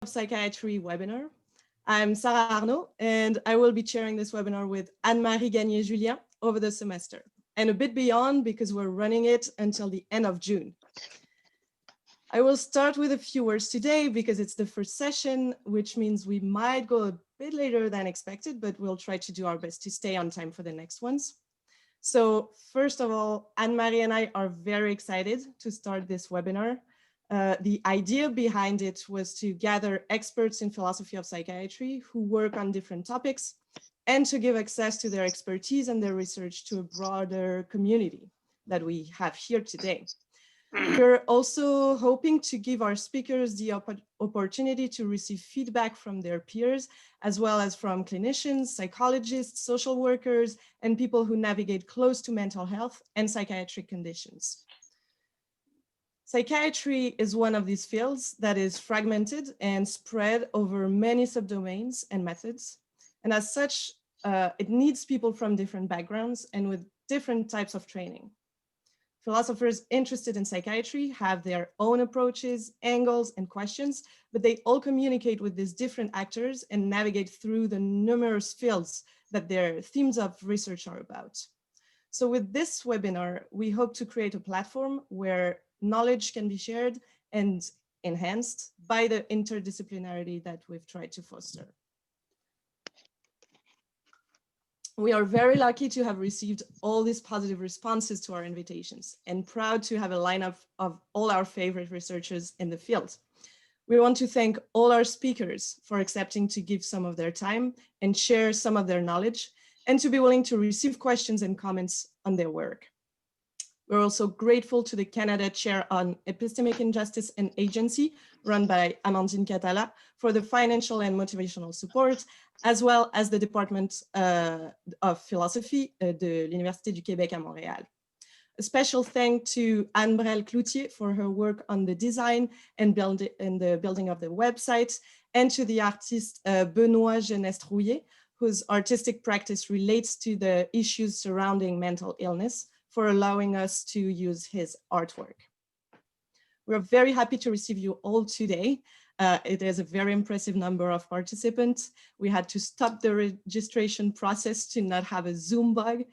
Psychiatry webinar. I'm Sarah Arnaud, and I will be chairing this webinar with Anne-Marie Gagné-Julien over the semester, and a bit beyond because we're running it until the end of June. I will start with a few words today because it's the first session, which means we might go a bit later than expected, but we'll try to do our best to stay on time for the next ones. So first of all, Anne-Marie and I are very excited to start this webinar. The idea behind it was to gather experts in philosophy of psychiatry who work on different topics and to give access to their expertise and their research to a broader community that we have here today. We're also hoping to give our speakers the opportunity to receive feedback from their peers, as well as from clinicians, psychologists, social workers, and people who navigate close to mental health and psychiatric conditions. Psychiatry is one of these fields that is fragmented and spread over many subdomains and methods. And as such, it needs people from different backgrounds and with different types of training. Philosophers interested in psychiatry have their own approaches, angles, and questions, but they all communicate with these different actors and navigate through the numerous fields that their themes of research are about. So with this webinar, we hope to create a platform where knowledge can be shared and enhanced by the interdisciplinarity that we've tried to foster. We are very lucky to have received all these positive responses to our invitations and proud to have a lineup of all our favorite researchers in the field. We want to thank all our speakers for accepting to give some of their time and share some of their knowledge and to be willing to receive questions and comments on their work. We're also grateful to the Canada Chair on Epistemic Injustice and Agency, run by Amandine Catala, for the financial and motivational support, as well as the Department of Philosophy de l'Université du Québec à Montréal. A special thanks to Anne Brel-Cloutier for her work on the design and the building of the website, and to the artist Benoît Genestrouillet, whose artistic practice relates to the issues surrounding mental illness, for allowing us to use his artwork. We're very happy to receive you all today. It is a very impressive number of participants. We had to stop the registration process to not have a Zoom bug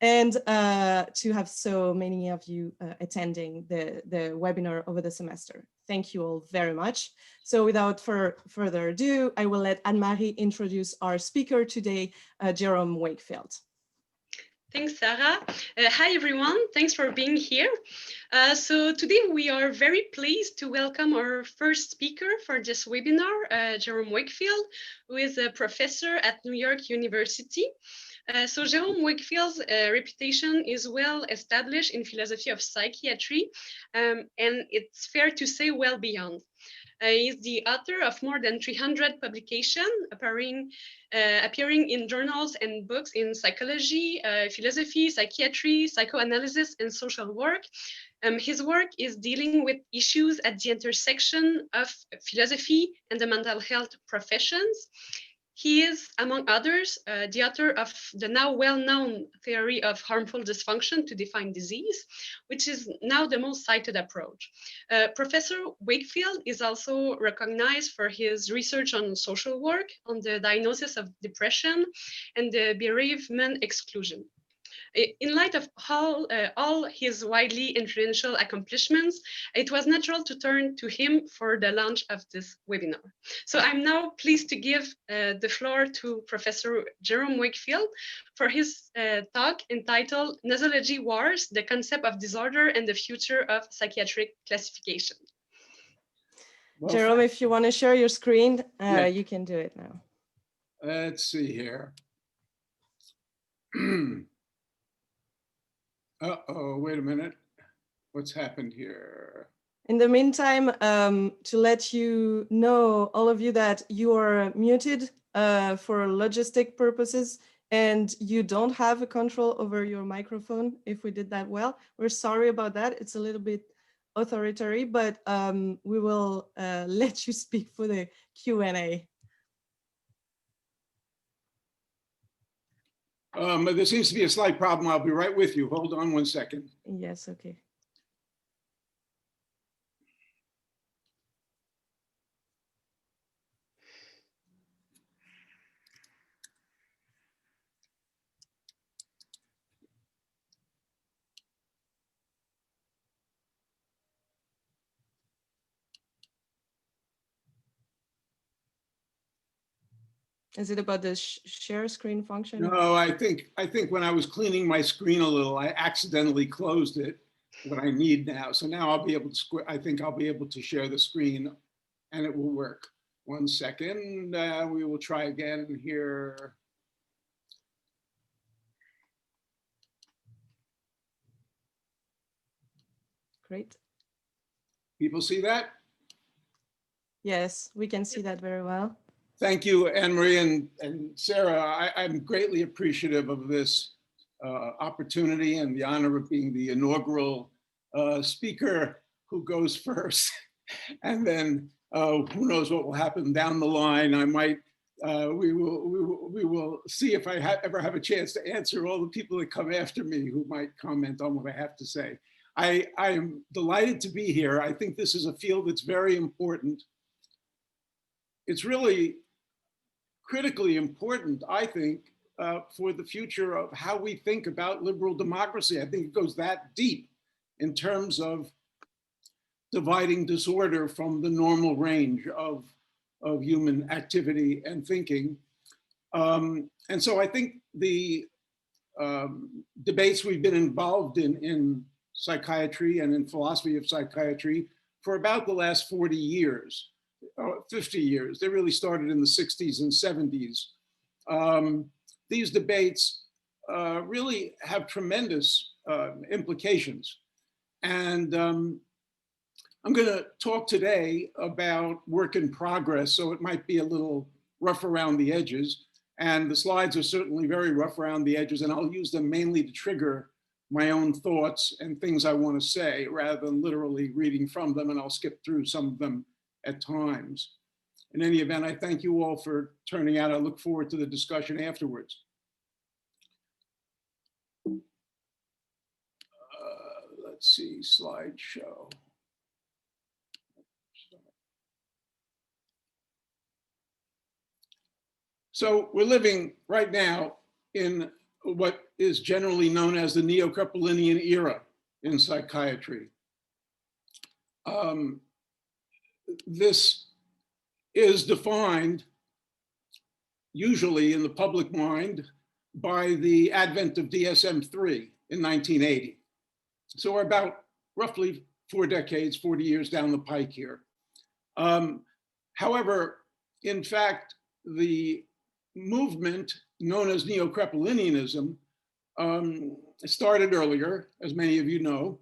and to have so many of you attending the webinar over the semester. Thank you all very much. So without further ado, I will let Anne-Marie introduce our speaker today, Jerome Wakefield. Thanks, Sarah. Hi, everyone. Thanks for being here. So today we are very pleased to welcome our first speaker for this webinar, Jerome Wakefield, who is a professor at New York University. So Jerome Wakefield's reputation is well established in philosophy of psychiatry, and it's fair to say well beyond. He is the author of more than 300 publications appearing in journals and books in psychology, philosophy, psychiatry, psychoanalysis, and social work. His work is dealing with issues at the intersection of philosophy and the mental health professions. He is, among others, the author of the now well-known theory of harmful dysfunction to define disease, which is now the most cited approach. Professor Wakefield is also recognized for his research on social work, on the diagnosis of depression, and the bereavement exclusion. In light of all his widely influential accomplishments, it was natural to turn to him for the launch of this webinar. So I'm now pleased to give the floor to Professor Jerome Wakefield for his talk entitled Nosology Wars, the Concept of Disorder and the Future of Psychiatric Classification. Well, Jerome, if you want to share your screen, you can do it now. Let's see here. Uh-oh, wait a minute. What's happened here? In the meantime, to let you know, all of you, that you are muted for logistic purposes and you don't have a control over your microphone. If we did that well, we're sorry about that. It's a little bit authoritarian, but we will let you speak for the Q&A. There seems to be a slight problem. I'll be right with you. Hold on one second. Yes, okay. Is it about the share screen function? No, I think when I was cleaning my screen a little, I accidentally closed it, what I need now. So now I'll be able to, I think I'll be able to share the screen and it will work. 1 second, we will try again here. Great. People see that? Yes, we can see that very well. Thank you, Anne-Marie and Sarah. I'm greatly appreciative of this opportunity and the honor of being the inaugural speaker who goes first. And then who knows what will happen down the line. I might, we will see if I ever have a chance to answer all the people that come after me who might comment on what I have to say. I am delighted to be here. I think this is a field that's very important. It's really critically important, I think, for the future of how we think about liberal democracy. I think it goes that deep in terms of dividing disorder from the normal range of human activity and thinking. And so I think the debates we've been involved in psychiatry and in philosophy of psychiatry for about the last 40 years, 50 years. They really started in the 60s and 70s. These debates really have tremendous implications. And I'm going to talk today about work in progress, so it might be a little rough around the edges. And the slides are certainly very rough around the edges, and I'll use them mainly to trigger my own thoughts and things I want to say, rather than literally reading from them, and I'll skip through some of them at times. In any event, I thank you all for turning out. I look forward to the discussion afterwards. Let's see, slideshow. So we're living right now in what is generally known as the Neo-Crepelinian Era in psychiatry. This is defined usually in the public mind by the advent of DSM-3 in 1980. So we're about roughly 4 decades, 40 years down the pike here. However, in fact, the movement known as Neo-Crepelinianism started earlier, as many of you know,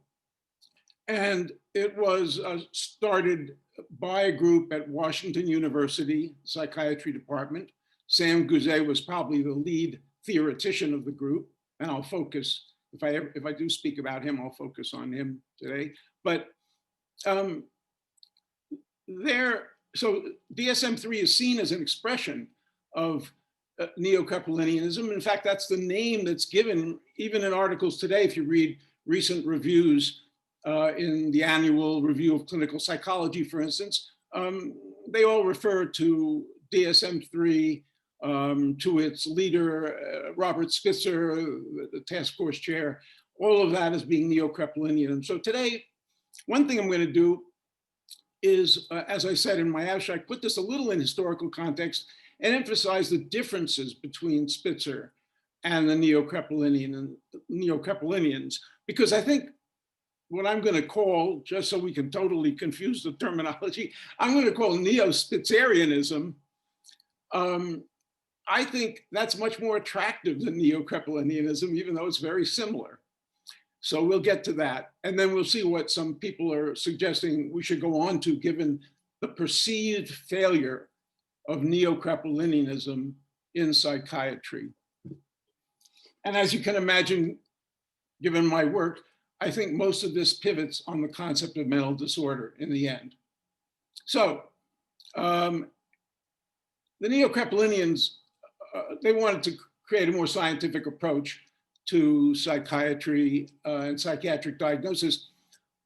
and it was started by a group at Washington University Psychiatry Department. Sam Guzet was probably the lead theoretician of the group, and I'll focus, if I do speak about him, I'll focus on him today. But so DSM-3 is seen as an expression of Neo-Crepelinianism. In fact, that's the name that's given even in articles today. If you read recent reviews in the annual review of clinical psychology, for instance, they all refer to DSM-3, to its leader, Robert Spitzer, the task force chair, all of that as being Neo-Crepelinian. So today, one thing I'm going to do is, as I said in my abstract, put this a little in historical context and emphasize the differences between Spitzer and the Neo-Crepelinians, because I think what I'm going to call, just so we can totally confuse the terminology, I'm going to call Neo-Spitzerianism. I think that's much more attractive than Neo-Crepelinianism, even though it's very similar. So we'll get to that. And then we'll see what some people are suggesting we should go on to, given the perceived failure of Neo-Crepelinianism in psychiatry. And as you can imagine, given my work, I think most of this pivots on the concept of mental disorder in the end. So the Neo-Crepelinians, they wanted to create a more scientific approach to psychiatry and psychiatric diagnosis,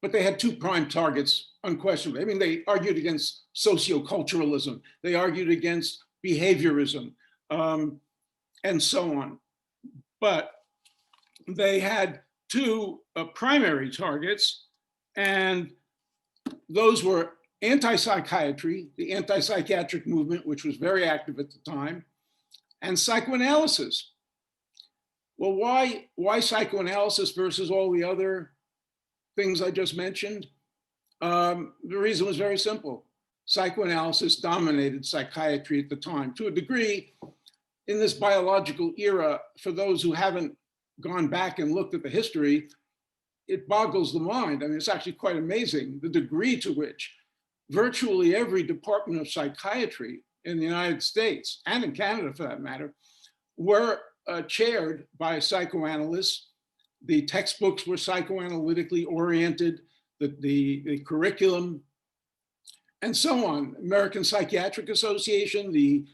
but they had 2 prime targets, unquestionably. I mean, they argued against socioculturalism, they argued against behaviorism, and so on. But they had 2 primary targets, and those were anti-psychiatry, the anti-psychiatric movement, which was very active at the time, and psychoanalysis. Well, why psychoanalysis versus all the other things I just mentioned? The reason was very simple. Psychoanalysis dominated psychiatry at the time. To a degree, in this biological era, for those who haven't gone back and looked at the history, it boggles the mind. I mean, it's actually quite amazing the degree to which virtually every department of psychiatry in the United States, and in Canada for that matter, were chaired by psychoanalysts. The textbooks were psychoanalytically oriented, the curriculum, and so on. American Psychiatric Association, the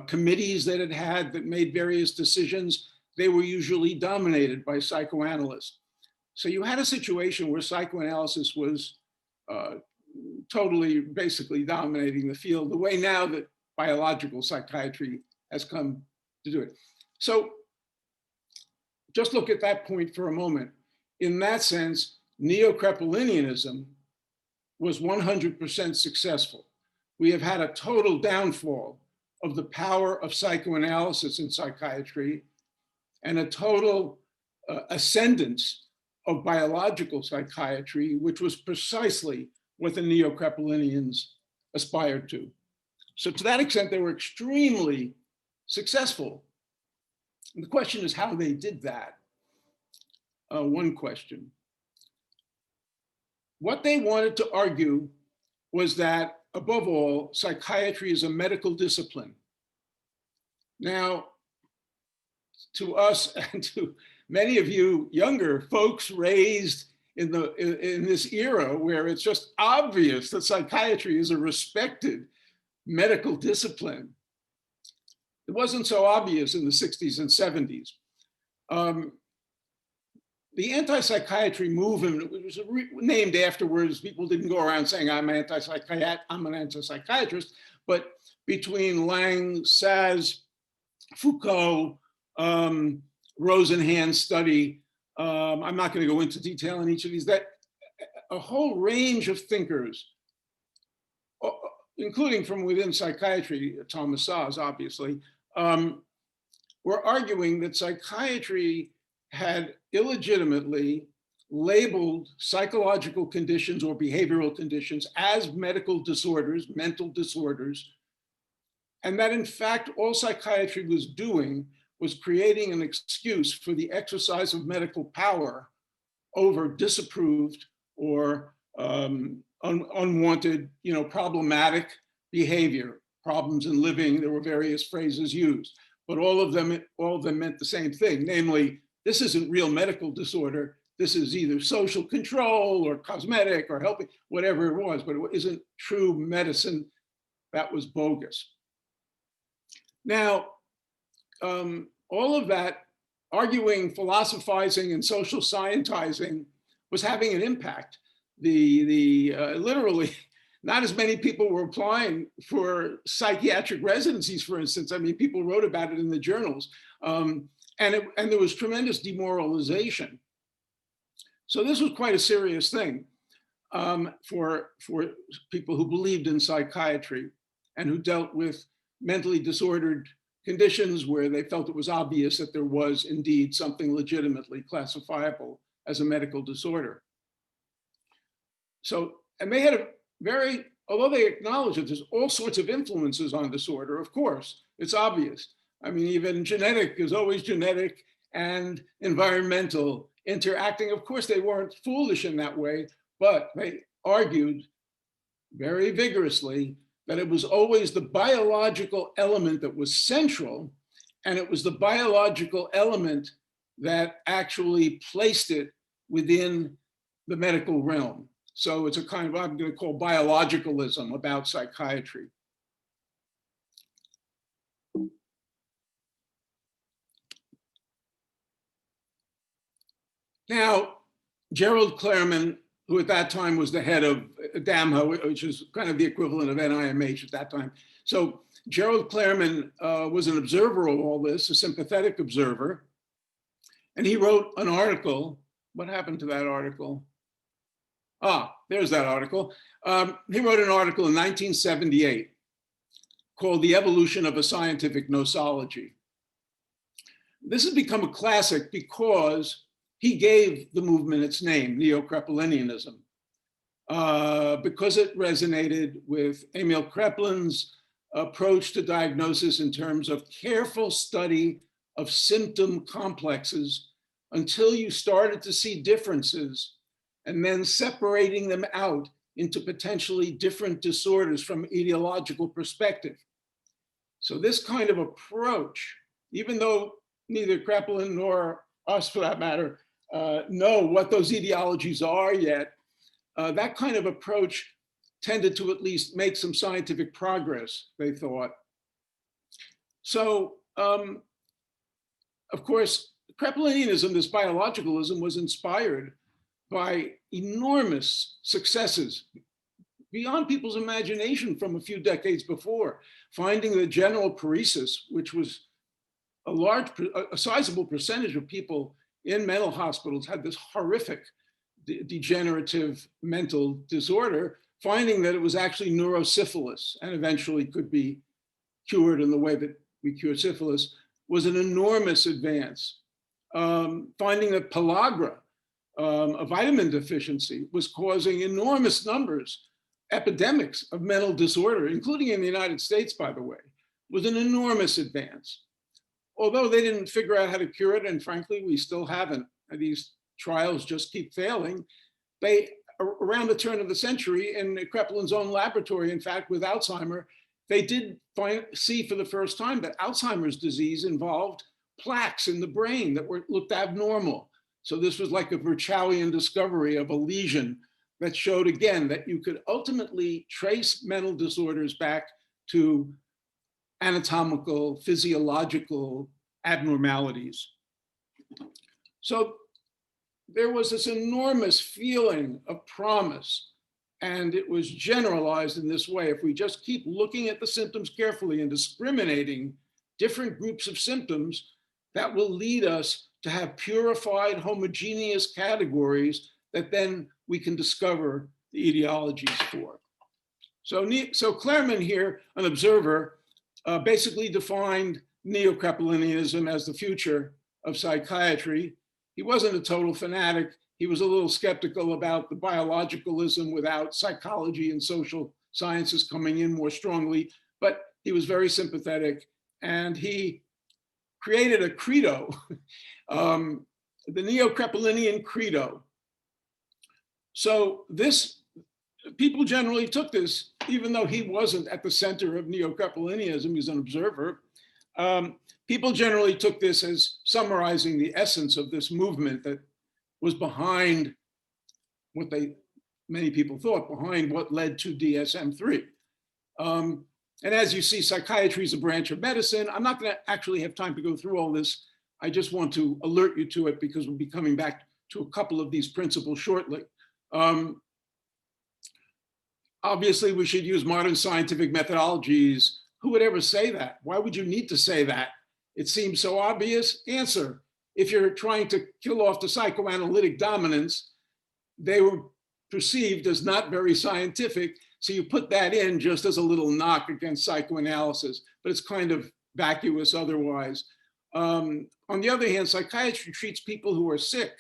committees that it had that made various decisions, they were usually dominated by psychoanalysts. So you had a situation where psychoanalysis was totally, basically dominating the field, the way now that biological psychiatry has come to do it. So just look at that point for a moment. In that sense, Neo-Crepelinianism was 100% successful. We have had a total downfall of the power of psychoanalysis in psychiatry and a total ascendance of biological psychiatry, which was precisely what the Neo-Crepelinians aspired to. So to that extent, they were extremely successful. And the question is how they did that. One question. What they wanted to argue was that, above all, psychiatry is a medical discipline. Now, to us and to many of you younger folks raised in this era where it's just obvious that psychiatry is a respected medical discipline, it wasn't so obvious in the 60s and 70s. The anti-psychiatry movement, which was named afterwards, people didn't go around saying, I'm an anti-psychiatrist, but between Lang, Saz, Foucault, Rosenhan's study, I'm not going to go into detail on each of these, that a whole range of thinkers, including from within psychiatry, Thomas Saz, obviously, were arguing that psychiatry had illegitimately labeled psychological conditions or behavioral conditions as medical disorders, mental disorders, and that in fact, all psychiatry was doing was creating an excuse for the exercise of medical power over disapproved or unwanted, problematic behavior, problems in living. There were various phrases used, but all of them meant the same thing, namely, this isn't real medical disorder. This is either social control or cosmetic or helping, whatever it was, but it isn't true medicine. That was bogus. Now, all of that arguing, philosophizing, and social scientizing was having an impact. Literally, not as many people were applying for psychiatric residencies, for instance. I mean, people wrote about it in the journals. And there was tremendous demoralization. So this was quite a serious thing for people who believed in psychiatry and who dealt with mentally disordered conditions where they felt it was obvious that there was indeed something legitimately classifiable as a medical disorder. So, and they had a very, although they acknowledge that there's all sorts of influences on disorder, of course, it's obvious. I mean, even genetic is always genetic and environmental interacting. Of course, they weren't foolish in that way, but they argued very vigorously that it was always the biological element that was central, and it was the biological element that actually placed it within the medical realm. So it's a kind of, I'm going to call biologicalism about psychiatry. Now, Gerald Clareman, who at that time was the head of DAMHA, which is kind of the equivalent of NIMH at that time. So Gerald Clareman was an observer of all this, a sympathetic observer. And he wrote an article. What happened to that article? Ah, there's that article. He wrote an article in 1978 called The Evolution of a Scientific Nosology. This has become a classic because he gave the movement its name, Neo-Crepelinianism, because it resonated with Emil Kreplin's approach to diagnosis in terms of careful study of symptom complexes until you started to see differences and then separating them out into potentially different disorders from ideological perspective. So this kind of approach, even though neither Kraepelin nor us for that matter know what those etiologies are yet, that kind of approach tended to at least make some scientific progress, they thought. So, of course, Crepelinianism, this biologicalism, was inspired by enormous successes beyond people's imagination from a few decades before, finding the general paresis, which was a sizable percentage of people in mental hospitals had this horrific degenerative mental disorder, finding that it was actually neurosyphilis and eventually could be cured in the way that we cure syphilis, was an enormous advance. Finding that pellagra, a vitamin deficiency, was causing enormous numbers, epidemics of mental disorder, including in the United States, by the way, was an enormous advance. Although they didn't figure out how to cure it, and frankly, we still haven't. These trials just keep failing. They, around the turn of the century, in Krepelin's own laboratory, in fact, with Alzheimer, they did see for the first time that Alzheimer's disease involved plaques in the brain that looked abnormal. So this was like a Virchow'ian discovery of a lesion that showed again that you could ultimately trace mental disorders back to anatomical, physiological abnormalities. So there was this enormous feeling of promise, and it was generalized in this way. If we just keep looking at the symptoms carefully and discriminating different groups of symptoms, that will lead us to have purified, homogeneous categories that then we can discover the etiologies for. So Klerman here, an observer, basically defined Neo-Crepelinianism as the future of psychiatry. He wasn't a total fanatic. He was a little skeptical about the biologicalism without psychology and social sciences coming in more strongly, but he was very sympathetic, and he created a credo, the Neo-Crepelinian Credo. So people generally took this, even though he wasn't at the center of Neo-Crepelinianism, he's an observer. People generally took this as summarizing the essence of this movement that was behind what many people thought, behind what led to DSM-3. And as you see, psychiatry is a branch of medicine. I'm not going to actually have time to go through all this. I just want to alert you to it because we'll be coming back to a couple of these principles shortly. Obviously, we should use modern scientific methodologies. Who would ever say that? Why would you need to say that? It seems so obvious. Answer: if you're trying to kill off the psychoanalytic dominance, they were perceived as not very scientific. So you put that in just as a little knock against psychoanalysis, but it's kind of vacuous otherwise. On the other hand, psychiatry treats people who are sick.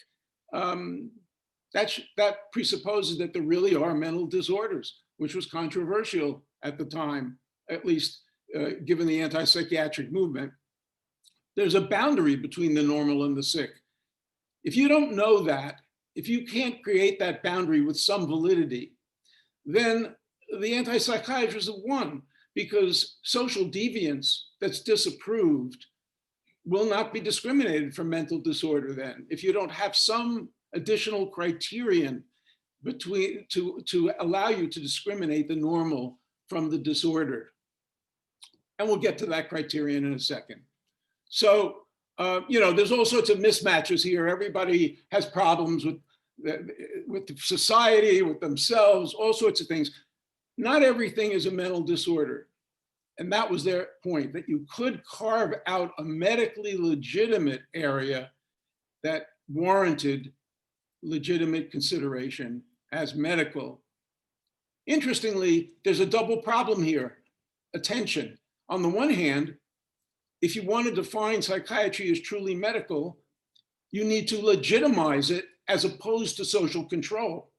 That presupposes that there really are mental disorders, which was controversial at the time, at least given the anti-psychiatric movement. There's a boundary between the normal and the sick. If you don't know that, if you can't create that boundary with some validity, then the anti-psychiatrists have won, because social deviance that's disapproved will not be discriminated for mental disorder then, if you don't have some additional criterion to allow you to discriminate the normal from the disordered. And we'll get to that criterion in a second. So, there's all sorts of mismatches here. Everybody has problems with society, with themselves, all sorts of things. Not everything is a mental disorder. And that was their point, that you could carve out a medically legitimate area that warranted legitimate consideration as medical. Interestingly, there's a double problem here: attention. On the one hand, if you want to define psychiatry as truly medical, you need to legitimize it as opposed to social control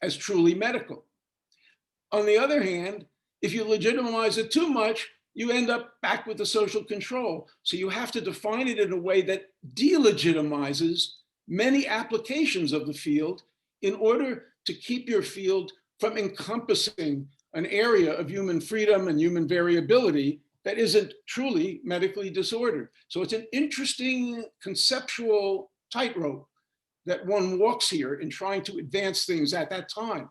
as truly medical. On the other hand, if you legitimize it too much, you end up back with the social control. So you have to define it in a way that delegitimizes many applications of the field in order to keep your field from encompassing an area of human freedom and human variability that isn't truly medically disordered. So it's an interesting conceptual tightrope that one walks here in trying to advance things at that time.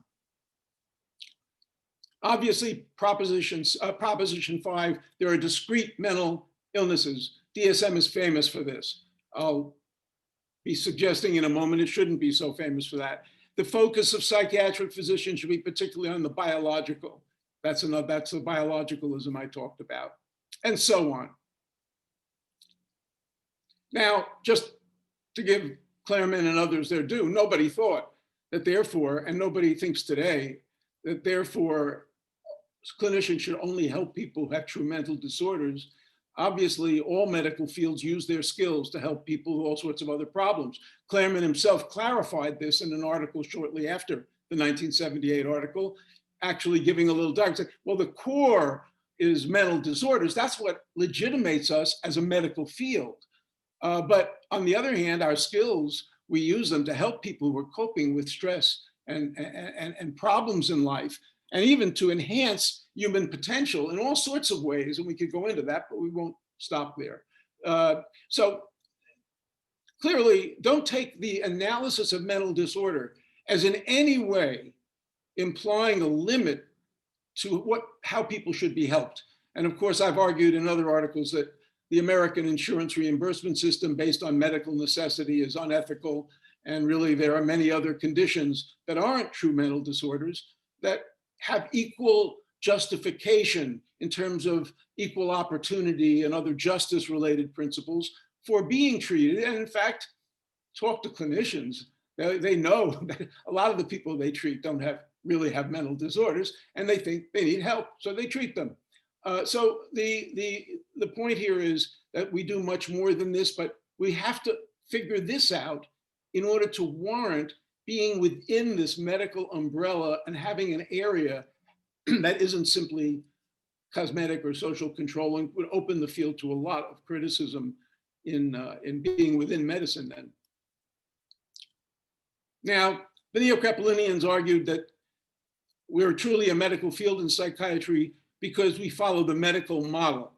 Obviously, Proposition 5, there are discrete mental illnesses. DSM is famous for this. I'll be suggesting in a moment it shouldn't be so famous for that. The focus of psychiatric physicians should be particularly on the biological. That's the biologicalism I talked about, and so on. Now, just to give Claremont and others their due, nobody thought that therefore, and nobody thinks today, that therefore clinicians should only help people who have true mental disorders. Obviously, all medical fields use their skills to help people with all sorts of other problems. Claremont himself clarified this in an article shortly after the 1978 article, actually giving a little diagram. Saying, well, the core is mental disorders. That's what legitimates us as a medical field. But on the other hand, our skills, we use them to help people who are coping with stress and problems in life, and even to enhance human potential in all sorts of ways. And we could go into that, but we won't stop there. So clearly, don't take the analysis of mental disorder as in any way implying a limit to how people should be helped. And of course, I've argued in other articles that the American insurance reimbursement system based on medical necessity is unethical. And really, there are many other conditions that aren't true mental disorders that have equal justification in terms of equal opportunity and other justice-related principles for being treated. And in fact, talk to clinicians. They know that a lot of the people they treat don't really have mental disorders, and they think they need help, so they treat them. So the point here is that we do much more than this, but we have to figure this out in order to warrant being within this medical umbrella and having an area that isn't simply cosmetic or social controlling, would open the field to a lot of criticism in being within medicine then. Now, the Neo-Crepelinians argued that we're truly a medical field in psychiatry because we follow the medical model.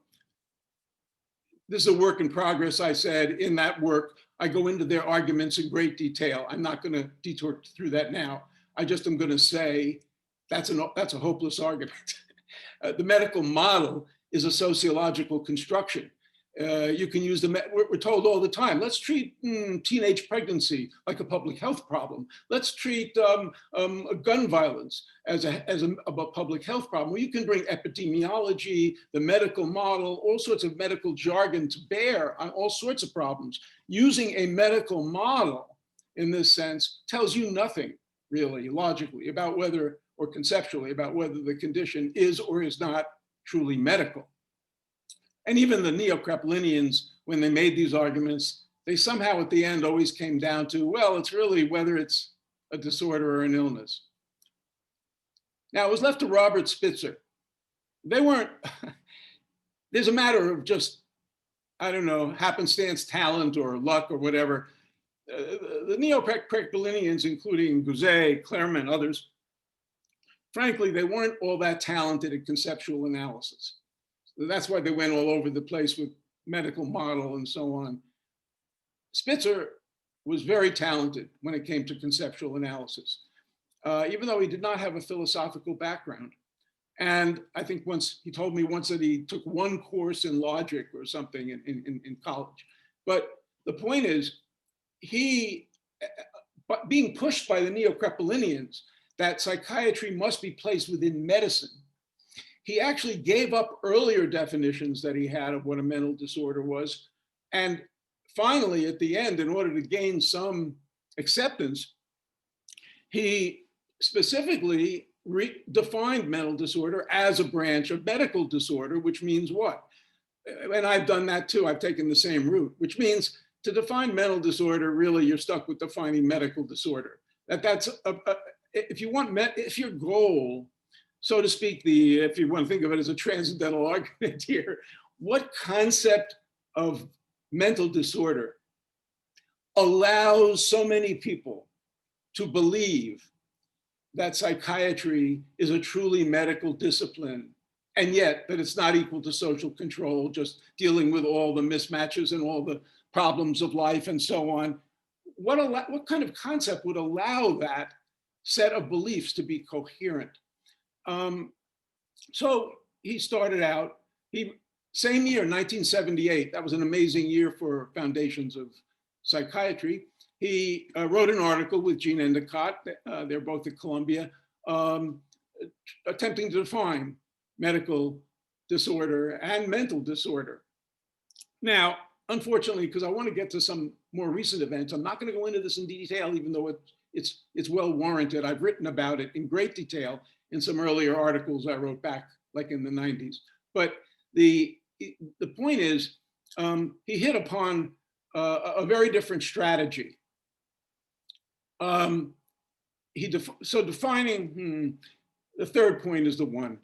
This is a work in progress, I said. In that work, I go into their arguments in great detail. I'm not going to detour through that now. I just am going to say that's a hopeless argument. The medical model is a sociological construction. You can use we're told all the time, let's treat teenage pregnancy like a public health problem. Let's treat gun violence as a public health problem. Well, you can bring epidemiology, the medical model, all sorts of medical jargon to bear on all sorts of problems. Using a medical model in this sense tells you nothing really logically about whether, or conceptually about whether the condition is or is not truly medical. And even the Neo-Crepelinians, when they made these arguments, they somehow at the end always came down to, well, it's really whether it's a disorder or an illness. Now, it was left to Robert Spitzer. They weren't, there's a matter of just, I don't know, happenstance, talent, or luck, or whatever. The Neo-Crepelinians, including Gouset, Claremont, others, frankly, they weren't all that talented at conceptual analysis. That's why they went all over the place with medical model and so on. Spitzer was very talented when it came to conceptual analysis, even though he did not have a philosophical background. And I think he told me once that he took one course in logic or something in college. But the point is, being pushed by the Neo-Crepelinians that psychiatry must be placed within medicine, he actually gave up earlier definitions that he had of what a mental disorder was. And finally, at the end, in order to gain some acceptance, he specifically defined mental disorder as a branch of medical disorder, which means what? and I've done that too, I've taken the same route, which means to define mental disorder, really you're stuck with defining medical disorder. If your goal, so to speak, if you want to think of it as a transcendental argument here, what concept of mental disorder allows so many people to believe that psychiatry is a truly medical discipline, and yet that it's not equal to social control, just dealing with all the mismatches and all the problems of life and so on? What kind of concept would allow that set of beliefs to be coherent? So he started out, same year, 1978, that was an amazing year for foundations of psychiatry. He wrote an article with Jean Endicott, they're both at Columbia, attempting to define medical disorder and mental disorder. Now, unfortunately, because I want to get to some more recent events, I'm not going to go into this in detail, even though it's well warranted. I've written about it in great detail in some earlier articles I wrote back like in the 90s. But the point is, he hit upon a very different strategy. Defining, the third point is the one.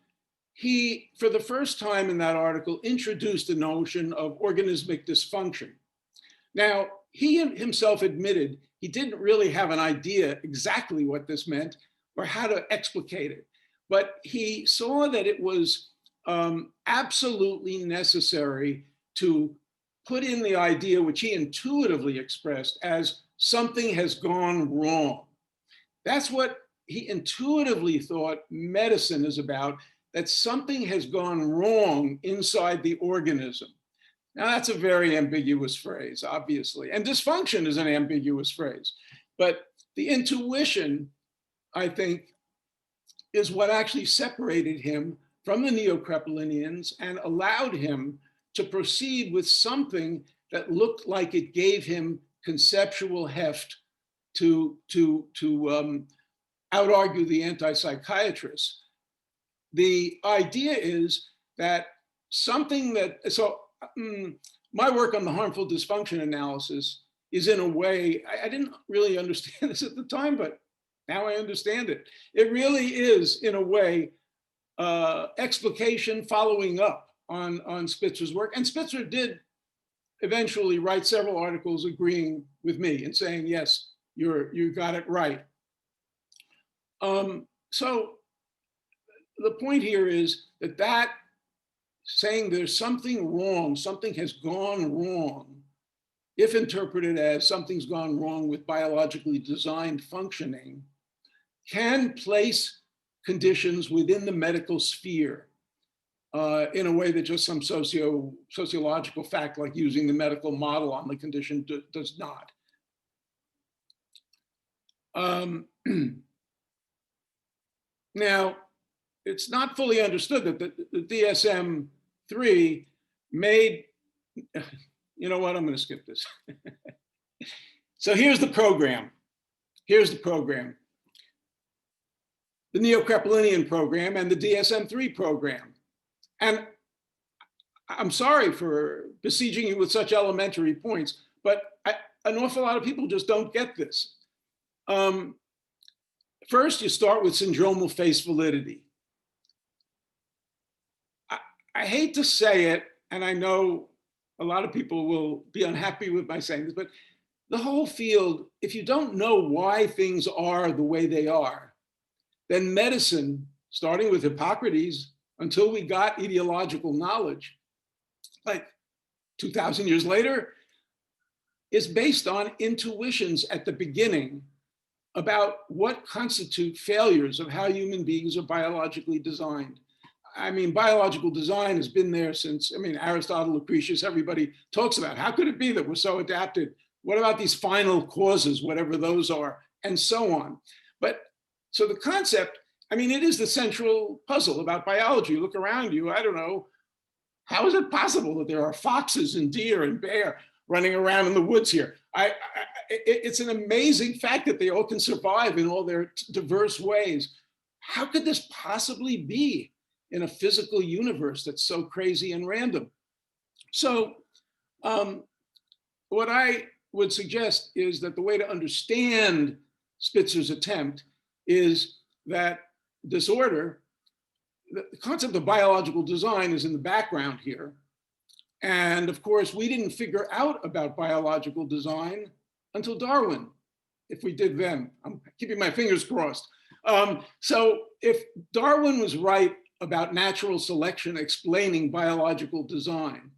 He, for the first time in that article, introduced the notion of organismic dysfunction. Now, he himself admitted he didn't really have an idea exactly what this meant or how to explicate it, but he saw that it was absolutely necessary to put in the idea, which he intuitively expressed as something has gone wrong. That's what he intuitively thought medicine is about, that something has gone wrong inside the organism. Now, that's a very ambiguous phrase, obviously, and dysfunction is an ambiguous phrase. But the intuition, I think, is what actually separated him from the Neo-Crepelinians and allowed him to proceed with something that looked like it gave him conceptual heft to out-argue the anti-psychiatrists. The idea is that my work on the harmful dysfunction analysis is, in a way, I didn't really understand this at the time, but now I understand it. It really is, in a way, explication following up on Spitzer's work. And Spitzer did eventually write several articles agreeing with me and saying, yes, you got it right. So the point here is that saying there's something wrong, something has gone wrong, if interpreted as something's gone wrong with biologically designed functioning, can place conditions within the medical sphere in a way that just some sociological fact, like using the medical model on the condition, does not. Now, it's not fully understood that the DSM-3 made, you know what, I'm going to skip this. So here's the program. Here's the program. The Neo-Crepelinian program and the DSM-3 program. And I'm sorry for besieging you with such elementary points, but an awful lot of people just don't get this. First, you start with syndromal face validity. I hate to say it, and I know a lot of people will be unhappy with my saying this, but the whole field, if you don't know why things are the way they are, then medicine, starting with Hippocrates, until we got ideological knowledge, like 2,000 years later, is based on intuitions at the beginning about what constitute failures of how human beings are biologically designed. I mean, biological design has been there since, Aristotle, Lucretius, everybody talks about how could it be that we're so adapted? What about these final causes, whatever those are, and so on. But so the concept, it is the central puzzle about biology. You look around you, I don't know, how is it possible that there are foxes and deer and bear running around in the woods here? It's an amazing fact that they all can survive in all their diverse ways. How could this possibly be in a physical universe that's so crazy and random? So what I would suggest is that the way to understand Spitzer's attempt is that disorder, the concept of biological design is in the background here. And of course, we didn't figure out about biological design until Darwin, if we did then. I'm keeping my fingers crossed. So if Darwin was right about natural selection explaining biological design,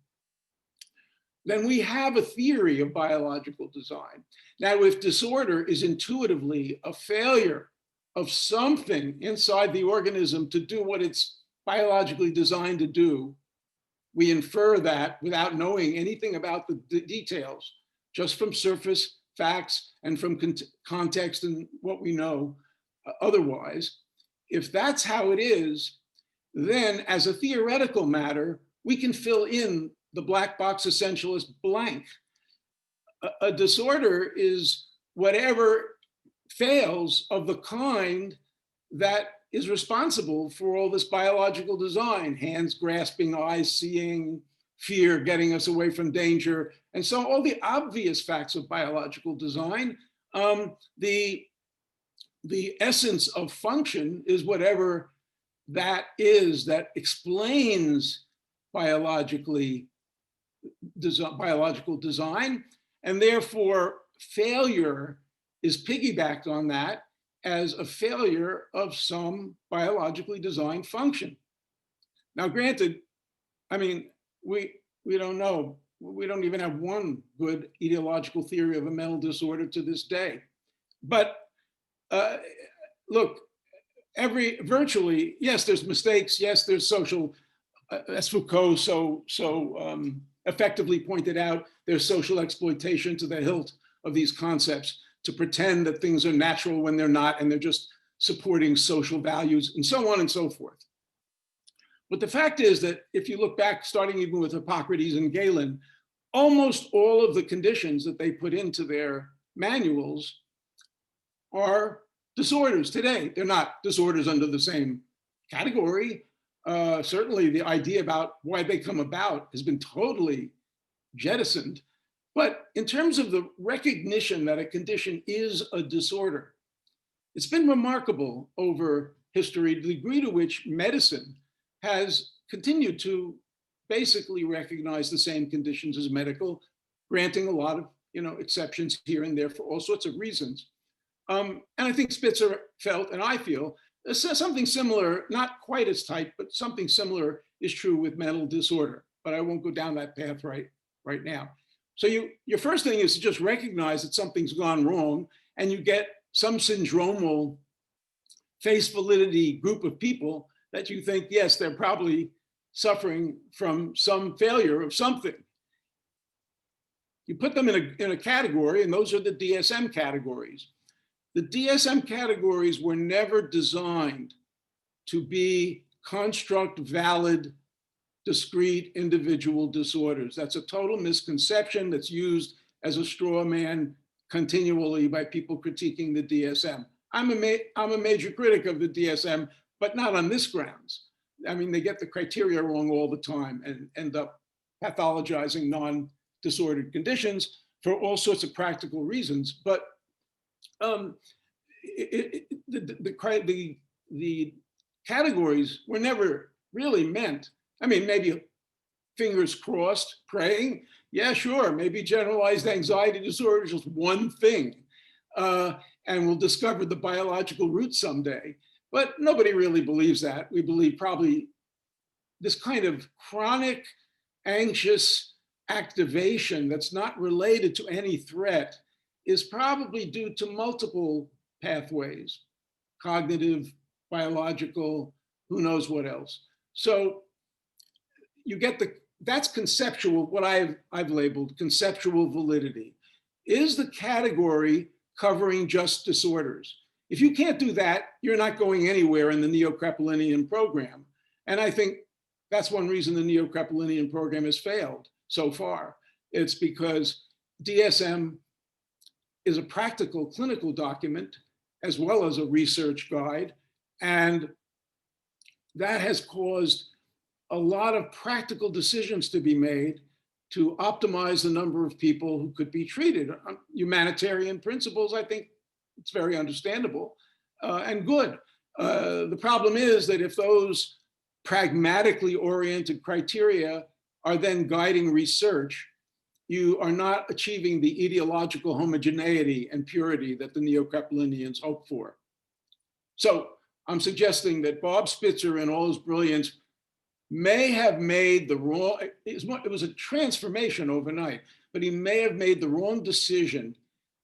then we have a theory of biological design. Now, if disorder is intuitively a failure of something inside the organism to do what it's biologically designed to do, we infer that without knowing anything about the details, just from surface facts and from context and what we know otherwise. If that's how it is, then as a theoretical matter, we can fill in the black box essentialist blank. A disorder is whatever fails of the kind that is responsible for all this biological design: hands grasping, eyes seeing, fear getting us away from danger. And so all the obvious facts of biological design, the essence of function is whatever that is that explains biological design, and therefore failure is piggybacked on that as a failure of some biologically designed function. Now, granted, I mean, we don't know. We don't even have one good etiological theory of a mental disorder to this day. But look, virtually, yes, there's mistakes. Yes, there's social, as Foucault so effectively pointed out, there's social exploitation to the hilt of these concepts to pretend that things are natural when they're not, and they're just supporting social values and so on and so forth. But the fact is that if you look back, starting even with Hippocrates and Galen, almost all of the conditions that they put into their manuals are disorders today. They're not disorders under the same category. Certainly the idea about why they come about has been totally jettisoned. But in terms of the recognition that a condition is a disorder, it's been remarkable over history, the degree to which medicine has continued to basically recognize the same conditions as medical, granting a lot of exceptions here and there for all sorts of reasons. And I think Spitzer felt, and I feel, something similar, not quite as tight, but something similar is true with mental disorder. But I won't go down that path right now. So your first thing is to just recognize that something's gone wrong, and you get some syndromal face validity group of people that you think, yes, they're probably suffering from some failure of something. You put them in a category, and those are the Dsm categories. The Dsm categories were never designed to be construct valid, discrete individual disorders. That's a total misconception that's used as a straw man continually by people critiquing the DSM. I'm a major critic of the DSM, but not on this grounds. I mean, they get the criteria wrong all the time and end up pathologizing non-disordered conditions for all sorts of practical reasons. But the categories were never really meant. I mean, maybe fingers crossed, praying. Yeah, sure, maybe generalized anxiety disorder is just one thing. And we'll discover the biological root someday. But nobody really believes that. We believe probably this kind of chronic, anxious activation that's not related to any threat is probably due to multiple pathways: cognitive, biological, who knows what else. So you get that's conceptual, what I've labeled conceptual validity. Is the category covering just disorders? If you can't do that, you're not going anywhere in the Neo-Crepelinian program. And I think that's one reason the Neo-Crepelinian program has failed so far. It's because DSM is a practical clinical document as well as a research guide. And that has caused a lot of practical decisions to be made to optimize the number of people who could be treated. Humanitarian principles, I think it's very understandable and good. The problem is that if those pragmatically oriented criteria are then guiding research, you are not achieving the ideological homogeneity and purity that the Neo-Crepelinians hope for. So I'm suggesting that Bob Spitzer, in all his brilliance, may have made the wrong, it was a transformation overnight, but he may have made the wrong decision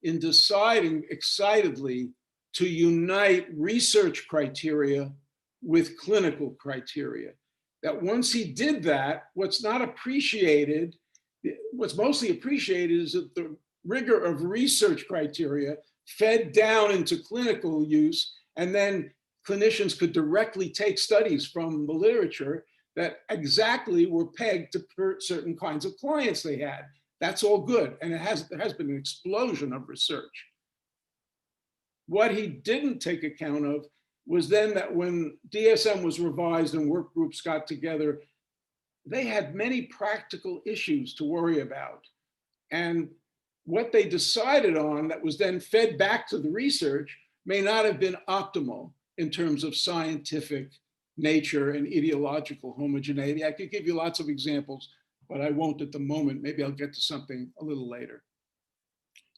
in deciding excitedly to unite research criteria with clinical criteria. That once he did that, what's not appreciated, what's mostly appreciated is that the rigor of research criteria fed down into clinical use, and then clinicians could directly take studies from the literature that exactly were pegged to certain kinds of clients they had. That's all good, and there has been an explosion of research. What he didn't take account of was then that when DSM was revised and work groups got together, they had many practical issues to worry about. And what they decided on that was then fed back to the research may not have been optimal in terms of scientific nature and ideological homogeneity. I could give you lots of examples, but I won't at the moment. Maybe I'll get to something a little later.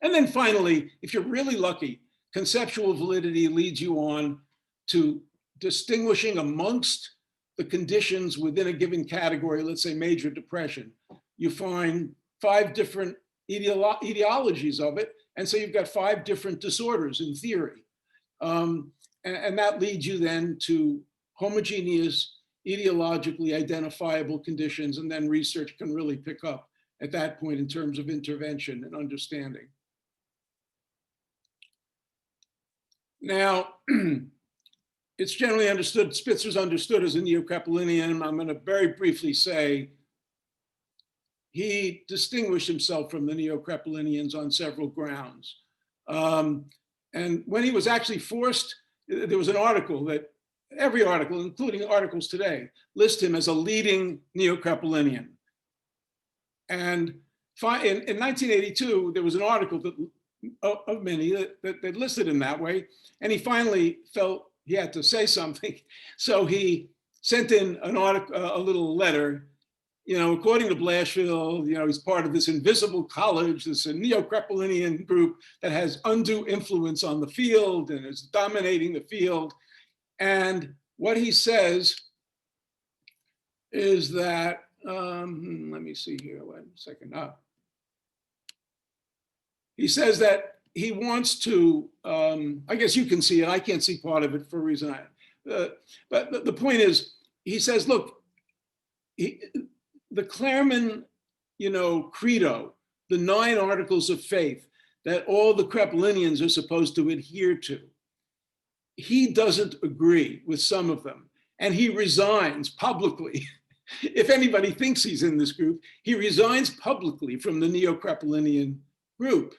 And then finally, if you're really lucky, conceptual validity leads you on to distinguishing amongst the conditions within a given category, let's say major depression. You find 5 different etiologies of it, and so you've got 5 different disorders in theory. And that leads you then to homogeneous, ideologically identifiable conditions, and then research can really pick up at that point in terms of intervention and understanding. Now, it's generally understood, Spitzer's understood as a Neo-Crepelinian. I'm going to very briefly say he distinguished himself from the Neo-Crepelinians on several grounds. And when he was actually forced, there was an article that, every article, including articles today, list him as a leading Neo-Crepelinian. And in 1982, there was an article that, of many that listed him that way. And he finally felt he had to say something. So he sent in an article, a little letter, you know, according to Blatchfield, you know, he's part of this invisible college, this Neo-Crepelinian group that has undue influence on the field and is dominating the field. And what he says is that, let me see here, one second. He says that he wants to, I guess you can see it, I can't see part of it for a reason. But the point is, he says, look, the Claremont, you know, credo, the 9 articles of faith that all the Crepelinians are supposed to adhere to, he doesn't agree with some of them, and he resigns publicly. If anybody thinks he's in this group, he resigns publicly from the Neo-Crepelinian group.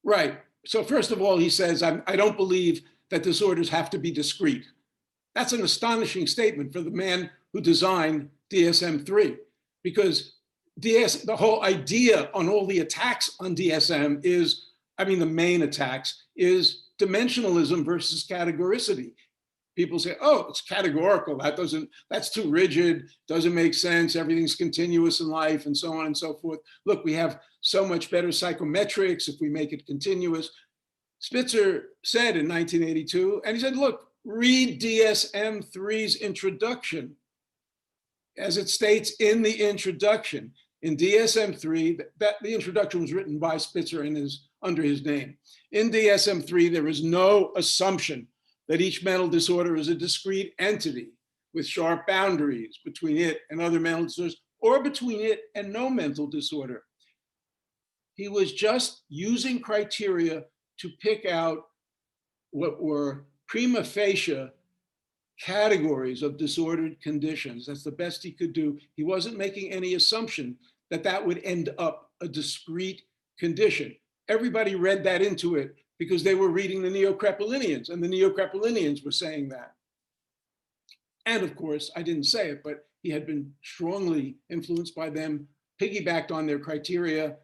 Right. So first of all, he says, I don't believe that disorders have to be discrete. That's an astonishing statement for the man who designed DSM-3, because the whole idea on all the attacks on DSM is, I mean, the main attacks is dimensionalism versus categoricity. People say, oh, it's categorical, that's too rigid, doesn't make sense, everything's continuous in life, and so on and so forth. Look, we have so much better psychometrics if we make it continuous. Spitzer said in 1982, and he said, look, read DSM-3's introduction, as it states in the introduction. In DSM-3, the introduction was written by Spitzer and under his name. In DSM-3, there is no assumption that each mental disorder is a discrete entity with sharp boundaries between it and other mental disorders, or between it and no mental disorder. He was just using criteria to pick out what were prima facie categories of disordered conditions. That's the best he could do. He wasn't making any assumption that that would end up a discrete condition. everybody read that into it because they were reading the Neo-Crepelinians, and the Neo-Crepelinians were saying that. And of course, I didn't say it, but he had been strongly influenced by them, piggybacked on their criteria,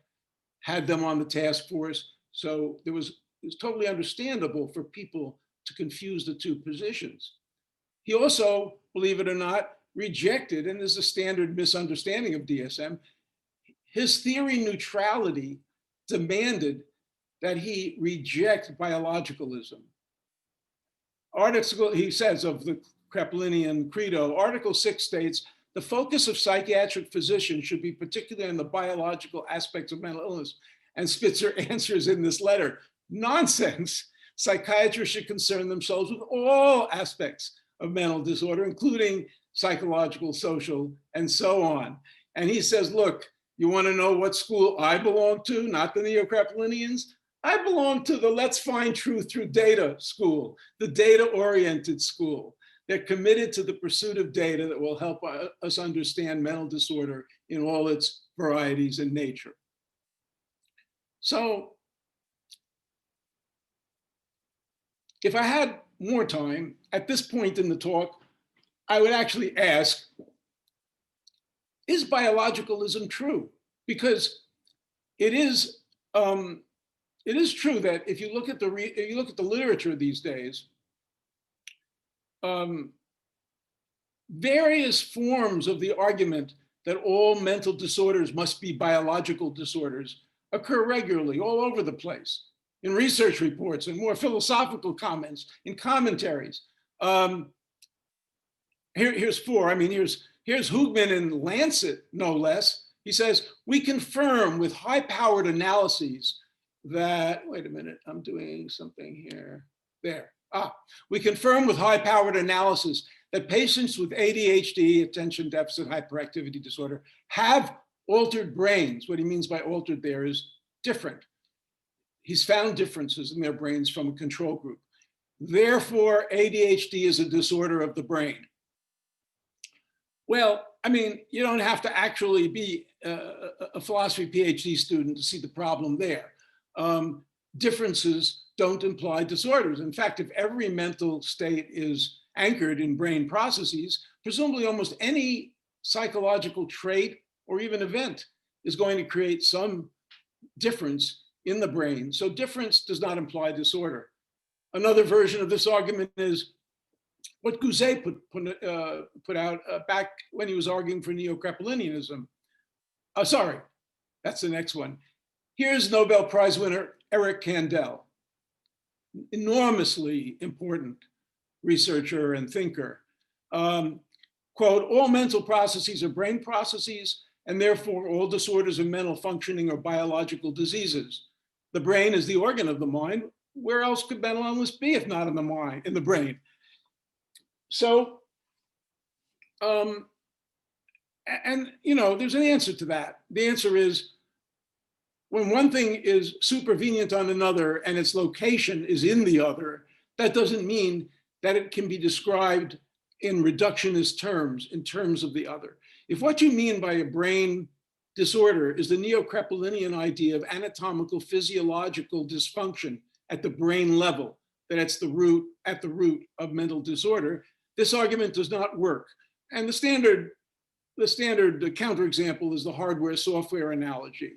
had them on the task force. So it was totally understandable for people to confuse the two positions. He also, believe it or not, rejected, and this is a standard misunderstanding of DSM, his theory neutrality demanded that he reject biologicalism. Article, he says, of the Crepelinian Credo, Article 6 states, the focus of psychiatric physicians should be particularly on the biological aspects of mental illness. And Spitzer answers in this letter, nonsense. Psychiatrists should concern themselves with all aspects of mental disorder, including psychological, social, and so on. And he says, look, you want to know what school I belong to, not the Neo-Crepelinians? I belong to the let's find truth through data school, the data-oriented school. They're committed to the pursuit of data that will help us understand mental disorder in all its varieties and nature. So if I had more time, at this point in the talk, I would actually ask, is biologicalism true? Because it is true that if you look at the literature these days, various forms of the argument that all mental disorders must be biological disorders occur regularly all over the place, in research reports and more philosophical comments, in commentaries. Here's four. I mean, here's Hugman in Lancet, no less. He says, we confirm with high-powered analyses that, wait a minute, I'm doing something here. There. We confirm with high-powered analysis that patients with ADHD, attention deficit hyperactivity disorder, have altered brains. What he means by altered there is different. He's found differences in their brains from a control group. Therefore, ADHD is a disorder of the brain. Well, I mean, you don't have to actually be a philosophy PhD student to see the problem there. Differences don't imply disorders. In fact, if every mental state is anchored in brain processes, presumably almost any psychological trait or even event is going to create some difference in the brain. So difference does not imply disorder. Another version of this argument is what Gouset put out back when he was arguing for Neo-Crepelinianism. Sorry, that's the next one. Here's Nobel Prize winner Eric Kandel, enormously important researcher and thinker. Quote, all mental processes are brain processes, and therefore all disorders of mental functioning are biological diseases. The brain is the organ of the mind. Where else could mental illness be if not in the mind, in the brain? So, and you know, there's an answer to that. The answer is, when one thing is supervenient on another and its location is in the other, that doesn't mean that it can be described in reductionist terms, in terms of the other. If what you mean by a brain disorder is the Neo-Crepelinian idea of anatomical physiological dysfunction at the brain level, that it's at the root of mental disorder, this argument does not work. And the standard counterexample is the hardware-software analogy.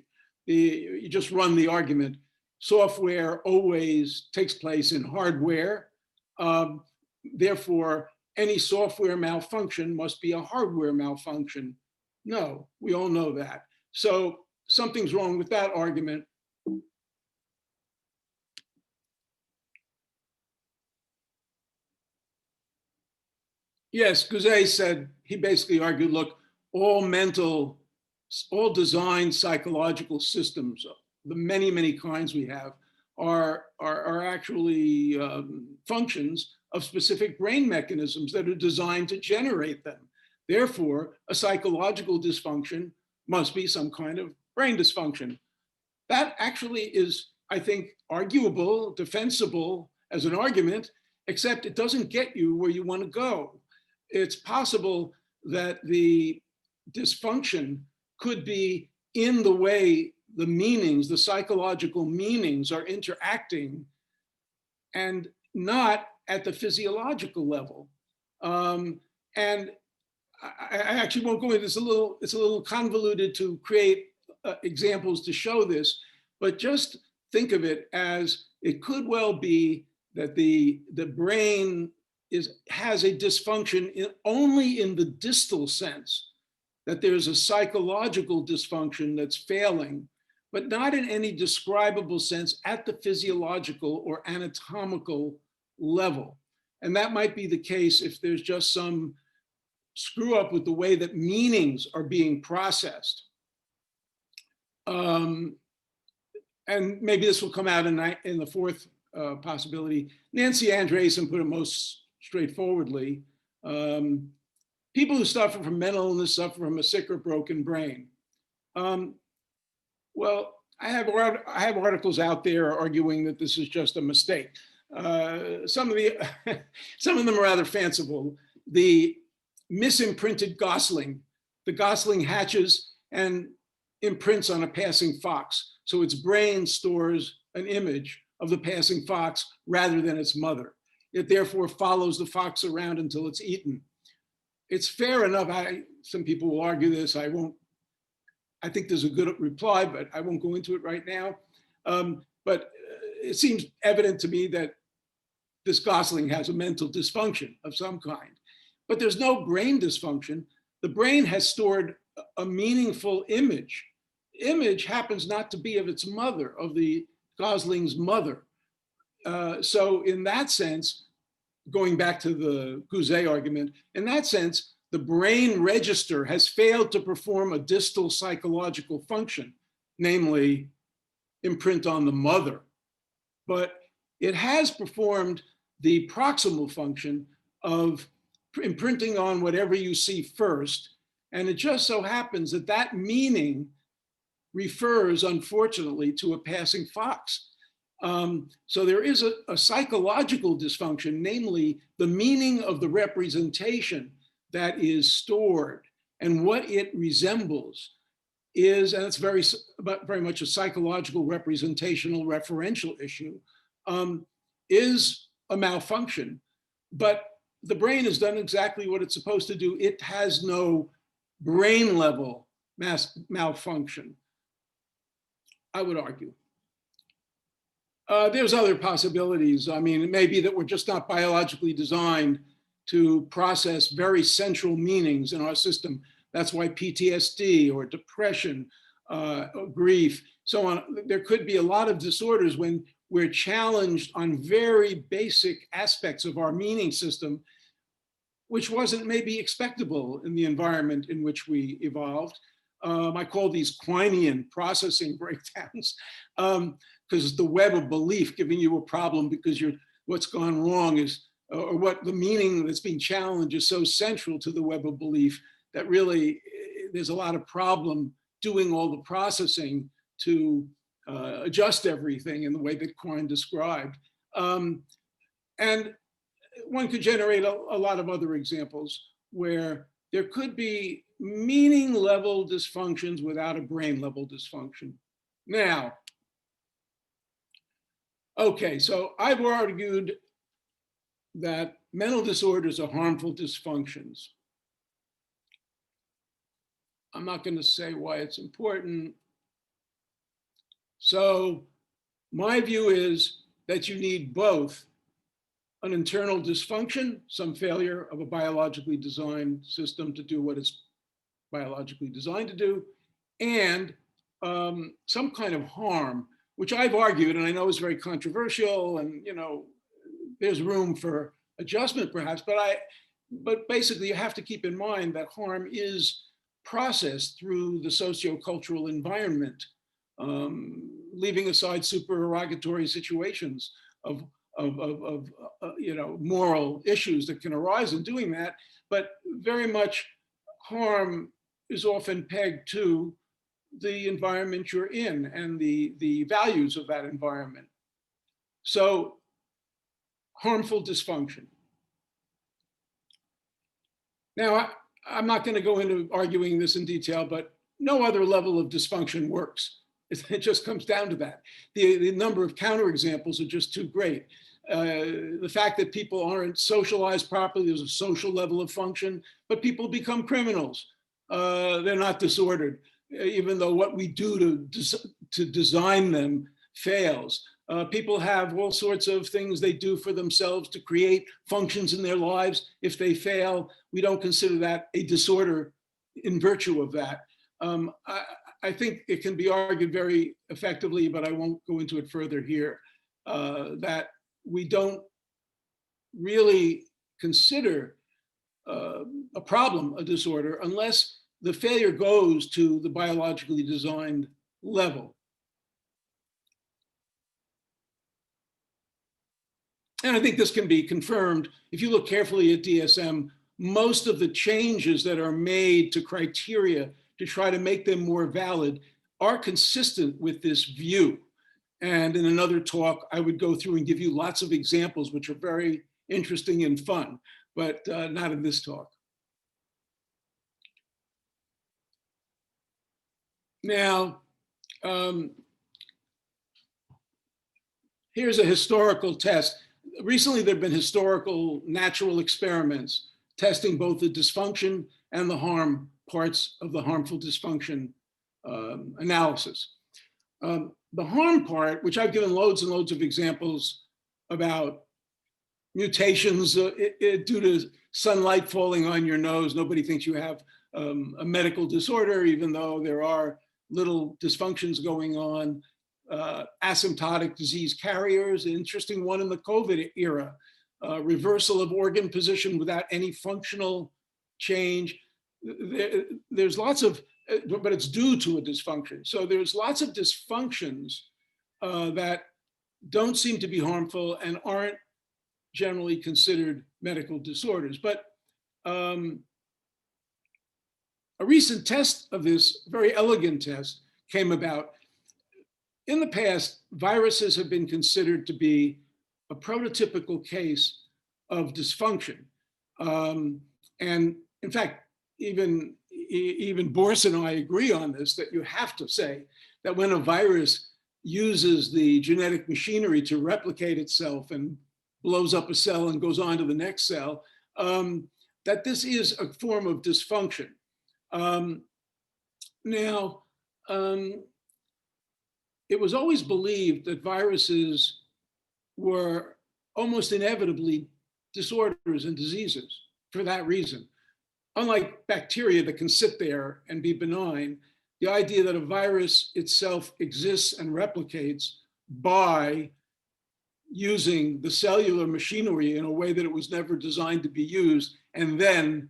You just run the argument. Software always takes place in hardware. Therefore, any software malfunction must be a hardware malfunction. No, we all know that. So something's wrong with that argument. Yes, Gouset said, he basically argued, look, all designed psychological systems, the many, many kinds we have, are actually functions of specific brain mechanisms that are designed to generate them. Therefore, a psychological dysfunction must be some kind of brain dysfunction. That actually is, I think, arguable, defensible as an argument, except it doesn't get you where you want to go. It's possible that the dysfunction could be in the way the meanings, the psychological meanings are interacting and not at the physiological level. And I actually won't go into this. It's a little convoluted to create examples to show this, but just think of it as it could well be that the brain has a dysfunction only in the distal sense, that there's a psychological dysfunction that's failing, but not in any describable sense at the physiological or anatomical level. And that might be the case if there's just some screw up with the way that meanings are being processed. And maybe this will come out in the fourth possibility. Nancy Andreasen put it most straightforwardly. People who suffer from mental illness suffer from a sick or broken brain. Well, I have articles out there arguing that this is just a mistake. Some of them are rather fanciful. The misimprinted gosling. The gosling hatches and imprints on a passing fox. So its brain stores an image of the passing fox rather than its mother. It therefore follows the fox around until it's eaten. It's fair enough. Some people will argue this. I think there's a good reply, but I won't go into it right now. But it seems evident to me that this gosling has a mental dysfunction of some kind. But there's no brain dysfunction. The brain has stored a meaningful image. Image happens not to be of its mother, of the gosling's mother. So in that sense, going back to the Gouzet argument, in that sense, the brain register has failed to perform a distal psychological function, namely imprint on the mother. But it has performed the proximal function of imprinting on whatever you see first. And it just so happens that that meaning refers, unfortunately, to a passing fox. So there is a psychological dysfunction, namely the meaning of the representation that is stored and what it resembles is, and it's very much a psychological representational referential issue, is a malfunction. But the brain has done exactly what it's supposed to do. It has no brain level malfunction, I would argue. There's other possibilities. I mean, it may be that we're just not biologically designed to process very central meanings in our system. That's why PTSD or depression, or grief, so on. There could be a lot of disorders when we're challenged on very basic aspects of our meaning system, which wasn't maybe expectable in the environment in which we evolved. I call these Quinion processing breakdowns, because the web of belief giving you a problem because what's gone wrong is, or what the meaning that's being challenged is so central to the web of belief that really there's a lot of problem doing all the processing to adjust everything in the way that Quine described. And one could generate a lot of other examples where there could be meaning level dysfunctions without a brain level dysfunction. Now, okay, so I've argued that mental disorders are harmful dysfunctions. I'm not going to say why it's important. So my view is that you need both an internal dysfunction, some failure of a biologically designed system to do what it's biologically designed to do, and some kind of harm, which I've argued, and I know is very controversial, and there's room for adjustment perhaps, but basically you have to keep in mind that harm is processed through the socio-cultural environment, leaving aside supererogatory situations of moral issues that can arise in doing that, but very much harm is often pegged to the environment you're in and the values of that environment. So harmful dysfunction. Now, I'm not going to go into arguing this in detail, but no other level of dysfunction works. It just comes down to that. The number of counterexamples are just too great. The fact that people aren't socialized properly, there's a social level of function, but people become criminals. They're not disordered, even though what we do to design them fails. People have all sorts of things they do for themselves to create functions in their lives. If they fail, we don't consider that a disorder in virtue of that. I think it can be argued very effectively, but I won't go into it further here, that we don't really consider a problem a disorder unless the failure goes to the biologically designed level. And I think this can be confirmed. If you look carefully at DSM, most of the changes that are made to criteria to try to make them more valid are consistent with this view. And in another talk, I would go through and give you lots of examples, which are very interesting and fun, but not in this talk. Now, here's a historical test. Recently, there have been historical natural experiments testing both the dysfunction and the harm parts of the harmful dysfunction analysis. The harm part, which I've given loads and loads of examples about mutations due to sunlight falling on your nose. Nobody thinks you have a medical disorder, even though there are little dysfunctions going on. Asymptotic disease carriers, an interesting one in the COVID era. Reversal of organ position without any functional change. There's lots of, but it's due to a dysfunction. So there's lots of dysfunctions that don't seem to be harmful and aren't generally considered medical disorders. But a recent test of this, very elegant test, came about. In the past, viruses have been considered to be a prototypical case of dysfunction. And in fact, even Boris and I agree on this, that you have to say that when a virus uses the genetic machinery to replicate itself and blows up a cell and goes on to the next cell, that this is a form of dysfunction. Now, it was always believed that viruses were almost inevitably disorders and diseases for that reason. Unlike bacteria that can sit there and be benign, the idea that a virus itself exists and replicates by using the cellular machinery in a way that it was never designed to be used, and then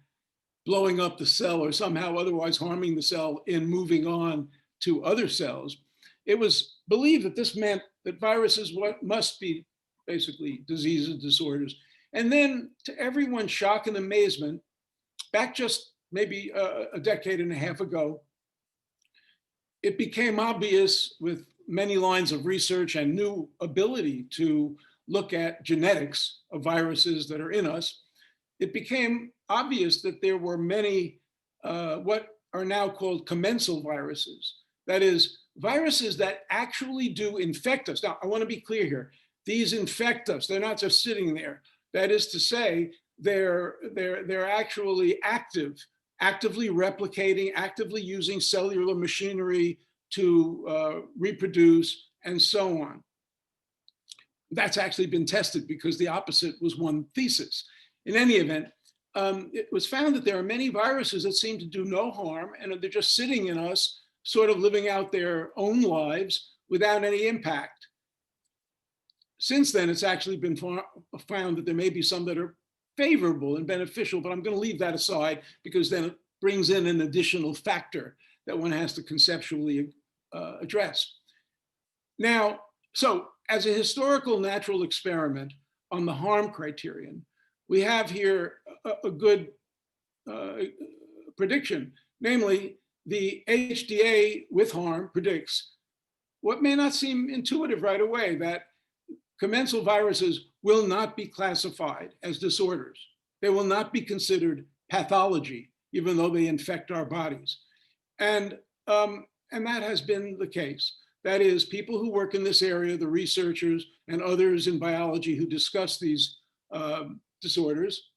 blowing up the cell or somehow otherwise harming the cell in moving on to other cells. It was believed that this meant that viruses must be basically diseases, disorders. And then, to everyone's shock and amazement, back just maybe a decade and a half ago, it became obvious with many lines of research and new ability to look at genetics of viruses that are in us. It became obvious that there were many what are now called commensal viruses. That is, viruses that actually do infect us. Now, I want to be clear here. These infect us. They're not just sitting there. That is to say, they're actually actively replicating, actively using cellular machinery to reproduce, and so on. That's actually been tested because the opposite was one thesis. In any event, it was found that there are many viruses that seem to do no harm, and they're just sitting in us, sort of living out their own lives without any impact. Since then, it's actually been found that there may be some that are favorable and beneficial, but I'm going to leave that aside because then it brings in an additional factor that one has to conceptually address. Now, so as a historical natural experiment on the harm criterion, we have here a good prediction, namely the HDA with harm predicts what may not seem intuitive right away, that commensal viruses will not be classified as disorders. They will not be considered pathology, even though they infect our bodies. And that has been the case. that is, people who work in this area, the researchers and others in biology who discuss these disorders,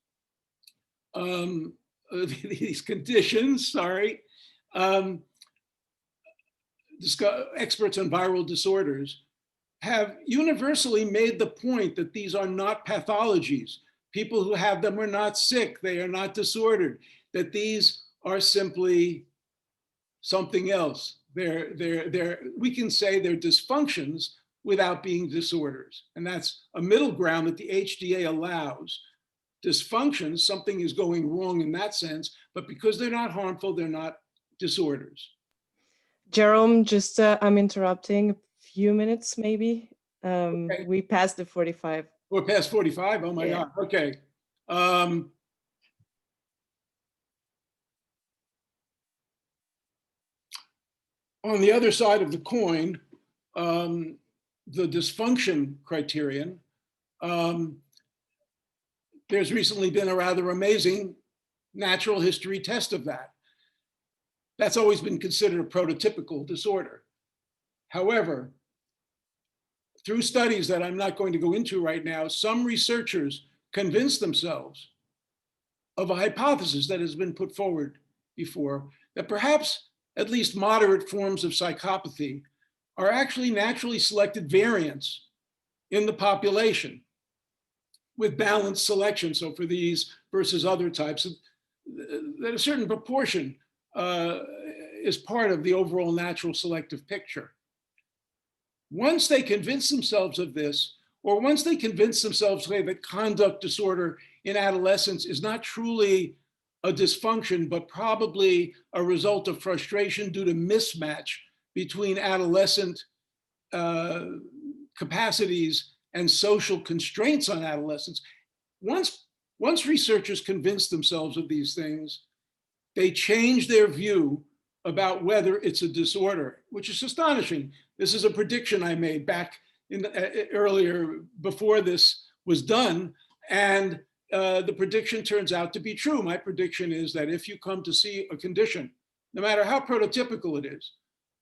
these conditions, sorry, experts on viral disorders have universally made the point that these are not pathologies. People who have them are not sick, they are not disordered, that these are simply something else. We can say they're dysfunctions without being disorders. And that's a middle ground that the HDA allows. Dysfunctions, something is going wrong in that sense, but because they're not harmful, they're not disorders. Jerome, just I'm interrupting a few minutes maybe. Okay. We passed the 45. We're past 45, oh my Yeah. God, okay. On the other side of the coin, the dysfunction criterion, there's recently been a rather amazing natural history test of that. That's always been considered a prototypical disorder. However, through studies that I'm not going to go into right now, some researchers convinced themselves of a hypothesis that has been put forward before, that perhaps at least moderate forms of psychopathy are actually naturally selected variants in the population with balanced selection. So for these versus other types, that a certain proportion is part of the overall natural selective picture. Once they convince themselves of this, or once they convince themselves that conduct disorder in adolescence is not truly a dysfunction, but probably a result of frustration due to mismatch between adolescent capacities and social constraints on adolescents. Once researchers convince themselves of these things, they change their view about whether it's a disorder, which is astonishing. This is a prediction I made back in earlier before this was done, and the prediction turns out to be true. My prediction is that if you come to see a condition, no matter how prototypical it is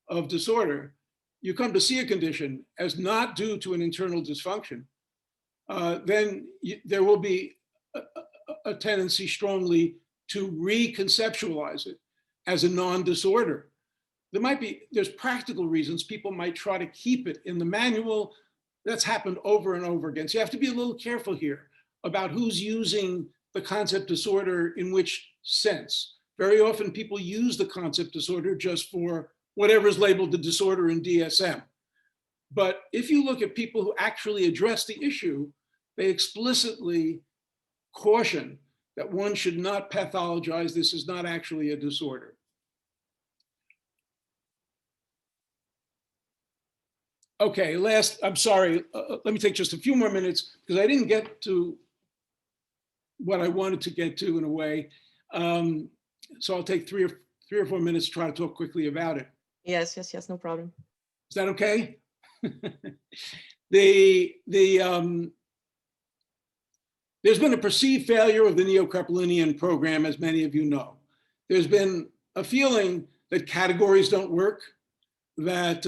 of disorder, you come to see a condition as not due to an internal dysfunction, then there will be a tendency strongly to reconceptualize it as a non-disorder. There's practical reasons people might try to keep it in the manual. That's happened over and over again. So you have to be a little careful here about who's using the concept disorder in which sense. Very often people use the concept disorder just for whatever is labeled the disorder in DSM. But if you look at people who actually address the issue, they explicitly caution that one should not pathologize. This is not actually a disorder. Okay, I'm sorry, let me take just a few more minutes because I didn't get to what I wanted to get to in a way. So I'll take three or four minutes to try to talk quickly about it. Yes, no problem. Is that okay? There's been a perceived failure of the Neo-Crepelinian program, as many of you know. There's been a feeling that categories don't work, that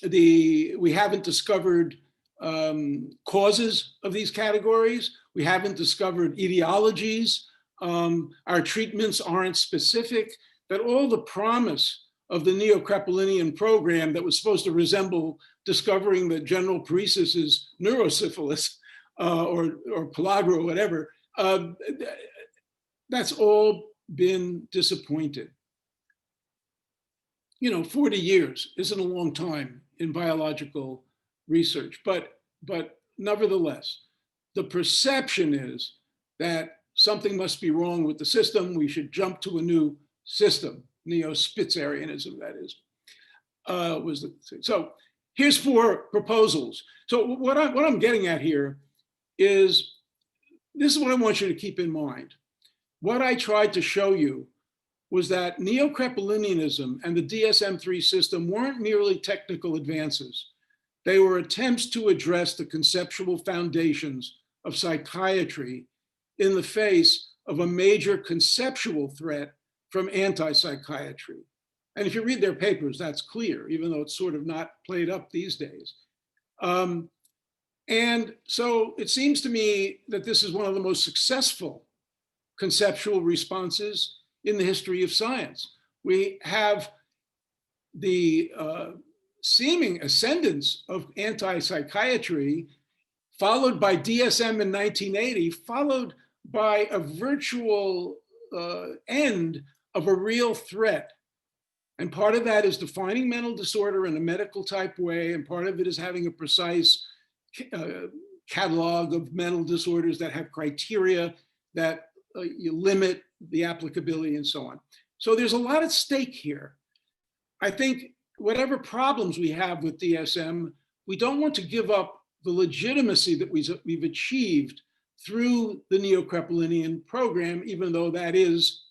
we haven't discovered causes of these categories. We haven't discovered etiologies. Our treatments aren't specific, that all the promise of the Neo-Crepelinian program that was supposed to resemble discovering that general paresis is neurosyphilis or pellagra or whatever, that's all been disappointed. 40 years isn't a long time in biological research, but nevertheless, the perception is that something must be wrong with the system. We should jump to a new system. Neo-Spitzerianism, that is, so here's 4 proposals. So what I'm getting at here is, this is what I want you to keep in mind. What I tried to show you was that Neo-Crepelinianism and the DSM-3 system weren't merely technical advances. They were attempts to address the conceptual foundations of psychiatry in the face of a major conceptual threat from anti-psychiatry. And if you read their papers, that's clear, even though it's sort of not played up these days. And so it seems to me that this is one of the most successful conceptual responses in the history of science. We have the seeming ascendance of anti-psychiatry, followed by DSM in 1980, followed by a virtual end of a real threat. And part of that is defining mental disorder in a medical type way, and part of it is having a precise catalog of mental disorders that have criteria that you limit the applicability and so on. So there's a lot at stake here. I think whatever problems we have with DSM, we don't want to give up the legitimacy that we've achieved through the Neo-Crepelinian program, even though that is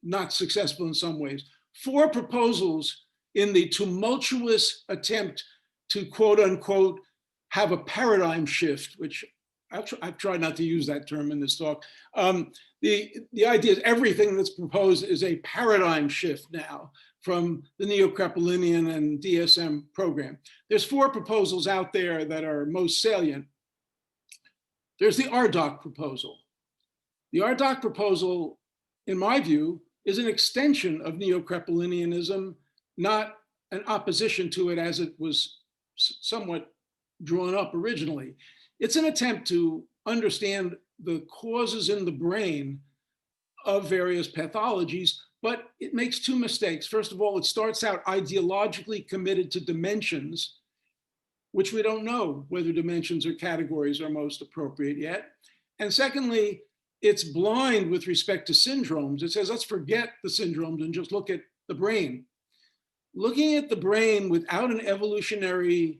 not successful in some ways. 4 proposals in the tumultuous attempt to quote unquote have a paradigm shift, which I've tried not to use that term in this talk. The idea is everything that's proposed is a paradigm shift now from the Neo-Crepelinian and DSM program. There's 4 proposals out there that are most salient. There's the Rdoc proposal. The Rdoc proposal, in my view, is an extension of Neo-Crepelinianism, not an opposition to it as it was somewhat drawn up originally. It's an attempt to understand the causes in the brain of various pathologies, but it makes 2 mistakes. First of all, it starts out ideologically committed to dimensions, which we don't know whether dimensions or categories are most appropriate yet. And secondly, it's blind with respect to syndromes. It says, let's forget the syndromes and just look at the brain. Looking at the brain without an evolutionary,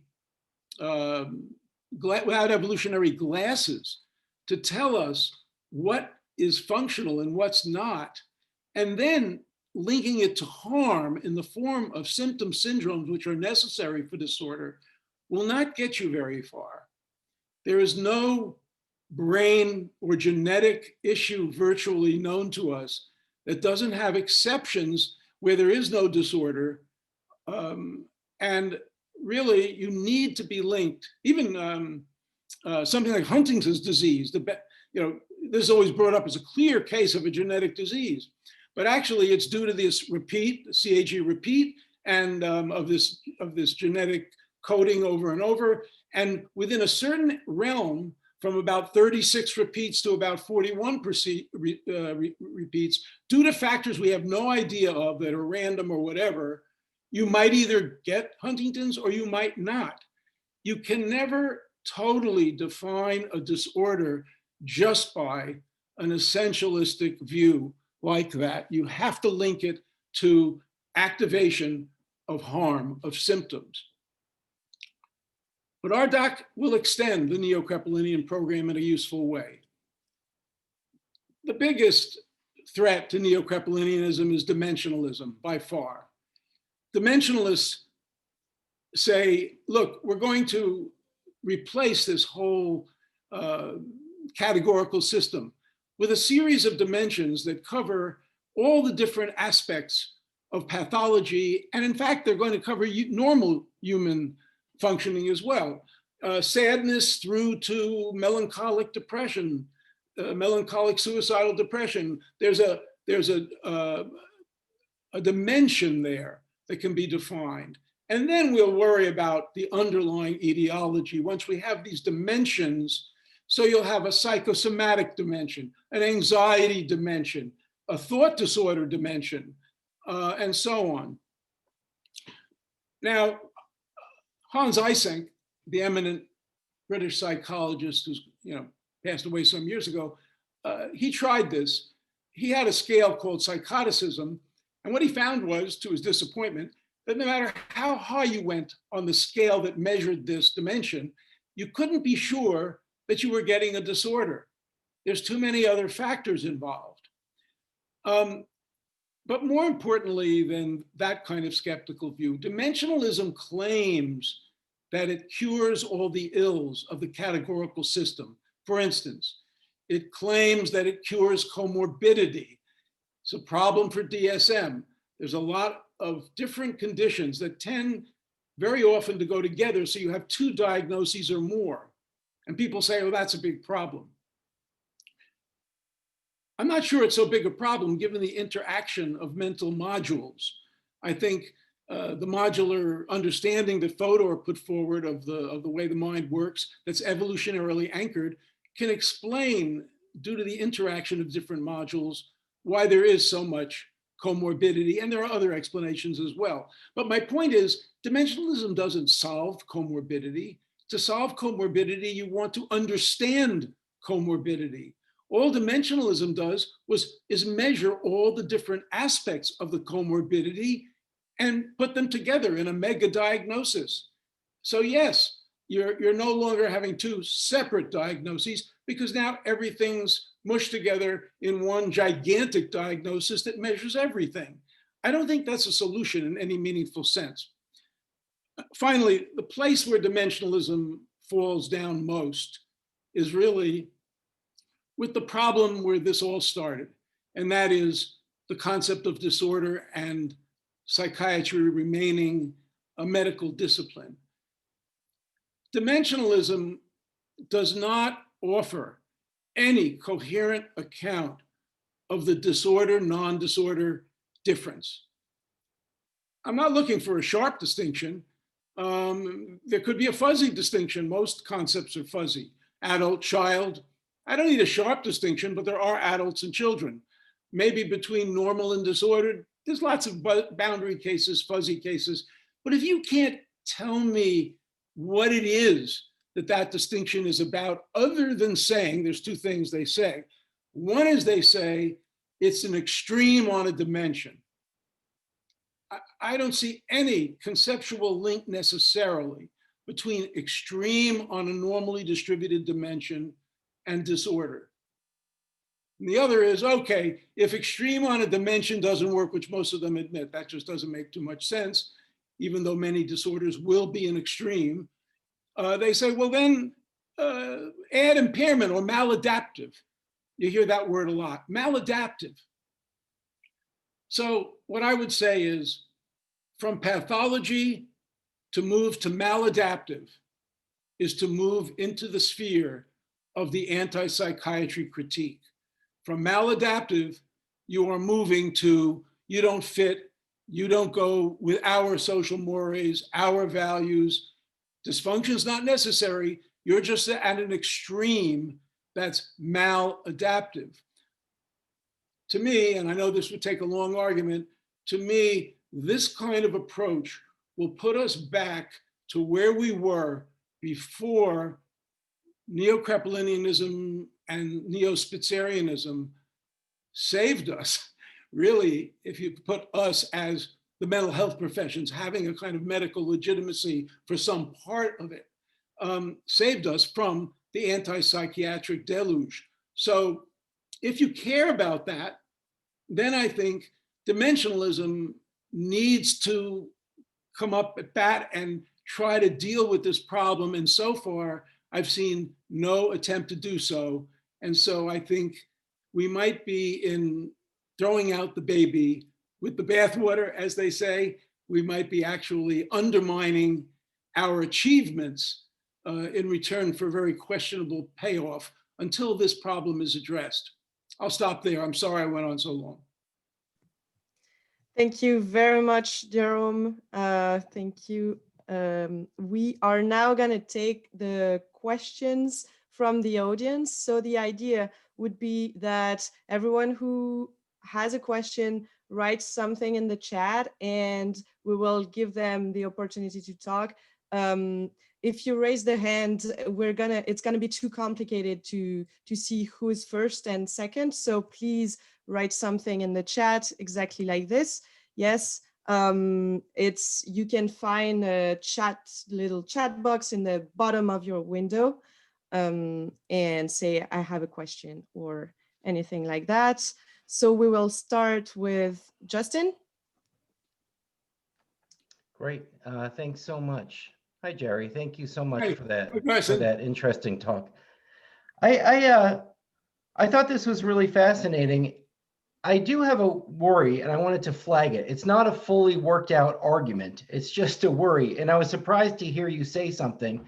without evolutionary glasses to tell us what is functional and what's not, and then linking it to harm in the form of symptom syndromes, which are necessary for disorder, will not get you very far. There is no brain or genetic issue virtually known to us that doesn't have exceptions where there is no disorder. And really, you need to be linked. Even something like Huntington's disease, this is always brought up as a clear case of a genetic disease, but actually it's due to this repeat, CAG repeat, and of this genetic coding over and over. And within a certain realm, from about 36 repeats to about 41 repeats, due to factors we have no idea of that are random or whatever, you might either get Huntington's or you might not. You can never totally define a disorder just by an essentialistic view like that. You have to link it to activation of harm, of symptoms. But Rdoc will extend the Neo-Crepelinian program in a useful way. The biggest threat to Neo-Crepelinianism is dimensionalism, by far. Dimensionalists say, look, we're going to replace this whole categorical system with a series of dimensions that cover all the different aspects of pathology. And in fact, they're going to cover normal human functioning as well. Sadness through to melancholic depression, melancholic suicidal depression. There's a dimension there that can be defined. And then we'll worry about the underlying etiology once we have these dimensions. So you'll have a psychosomatic dimension, an anxiety dimension, a thought disorder dimension, and so on. Now, Hans Eysenck, the eminent British psychologist who's passed away some years ago, he tried this. He had a scale called psychoticism, and what he found was, to his disappointment, that no matter how high you went on the scale that measured this dimension, you couldn't be sure that you were getting a disorder. There's too many other factors involved. But more importantly than that kind of skeptical view, dimensionalism claims that it cures all the ills of the categorical system. For instance, it claims that it cures comorbidity. It's a problem for DSM. There's a lot of different conditions that tend very often to go together. So you have two diagnoses or more. And people say, oh, that's a big problem. I'm not sure it's so big a problem given the interaction of mental modules. I think the modular understanding that Fodor put forward of the way the mind works, that's evolutionarily anchored, can explain, due to the interaction of different modules, why there is so much comorbidity, and there are other explanations as well. But my point is, dimensionalism doesn't solve comorbidity. To solve comorbidity, you want to understand comorbidity. All dimensionalism does is measure all the different aspects of the comorbidity and put them together in a mega diagnosis. So yes, you're no longer having two separate diagnoses, because now everything's mushed together in one gigantic diagnosis that measures everything. I don't think that's a solution in any meaningful sense. Finally, the place where dimensionalism falls down most is really with the problem where this all started, and that is the concept of disorder and psychiatry remaining a medical discipline. Dimensionalism does not offer any coherent account of the disorder, non-disorder difference. I'm not looking for a sharp distinction. There could be a fuzzy distinction. Most concepts are fuzzy. Adult, child. I don't need a sharp distinction, but there are adults and children. Maybe between normal and disordered, there's lots of boundary cases, fuzzy cases. But if you can't tell me what it is that distinction is about, other than saying, there's two things they say. One is they say it's an extreme on a dimension. I don't see any conceptual link necessarily between extreme on a normally distributed dimension and disorder. And the other is, okay, if extreme on a dimension doesn't work, which most of them admit, that just doesn't make too much sense, even though many disorders will be an extreme, they say, well then add impairment or maladaptive. You hear that word a lot, maladaptive. So what I would say is, from pathology to move to maladaptive is to move into the sphere of the anti-psychiatry critique. From maladaptive, you are moving to, you don't fit, you don't go with our social mores, our values. Dysfunction is not necessary. You're just at an extreme that's maladaptive. To me, and I know this would take a long argument, to me, this kind of approach will put us back to where we were before Neo-Crepelinianism and Neo-Spitzerianism saved us. Really, if you put us as the mental health professions having a kind of medical legitimacy for some part of it, saved us from the anti-psychiatric deluge. So if you care about that, then I think dimensionalism needs to come up at bat and try to deal with this problem. And so far, I've seen no attempt to do so. And so I think we might be in throwing out the baby with the bathwater, as they say. We might be actually undermining our achievements in return for very questionable payoff until this problem is addressed. I'll stop there. I'm sorry I went on so long. Thank you very much, Jerome. Thank you. We are now going to take the questions from the audience. So the idea would be that everyone who has a question writes something in the chat and we will give them the opportunity to talk. If you raise the hand, it's gonna be too complicated to see who is first and second. So please write something in the chat exactly like this. Yes, you can find a little chat box in the bottom of your window and say, I have a question or anything like that. So we will start with Justin. Great, thanks so much. Hi, Jerry. Thank you so much for that interesting talk. I thought this was really fascinating. I do have a worry, and I wanted to flag it. It's not a fully worked out argument. It's just a worry. And I was surprised to hear you say something.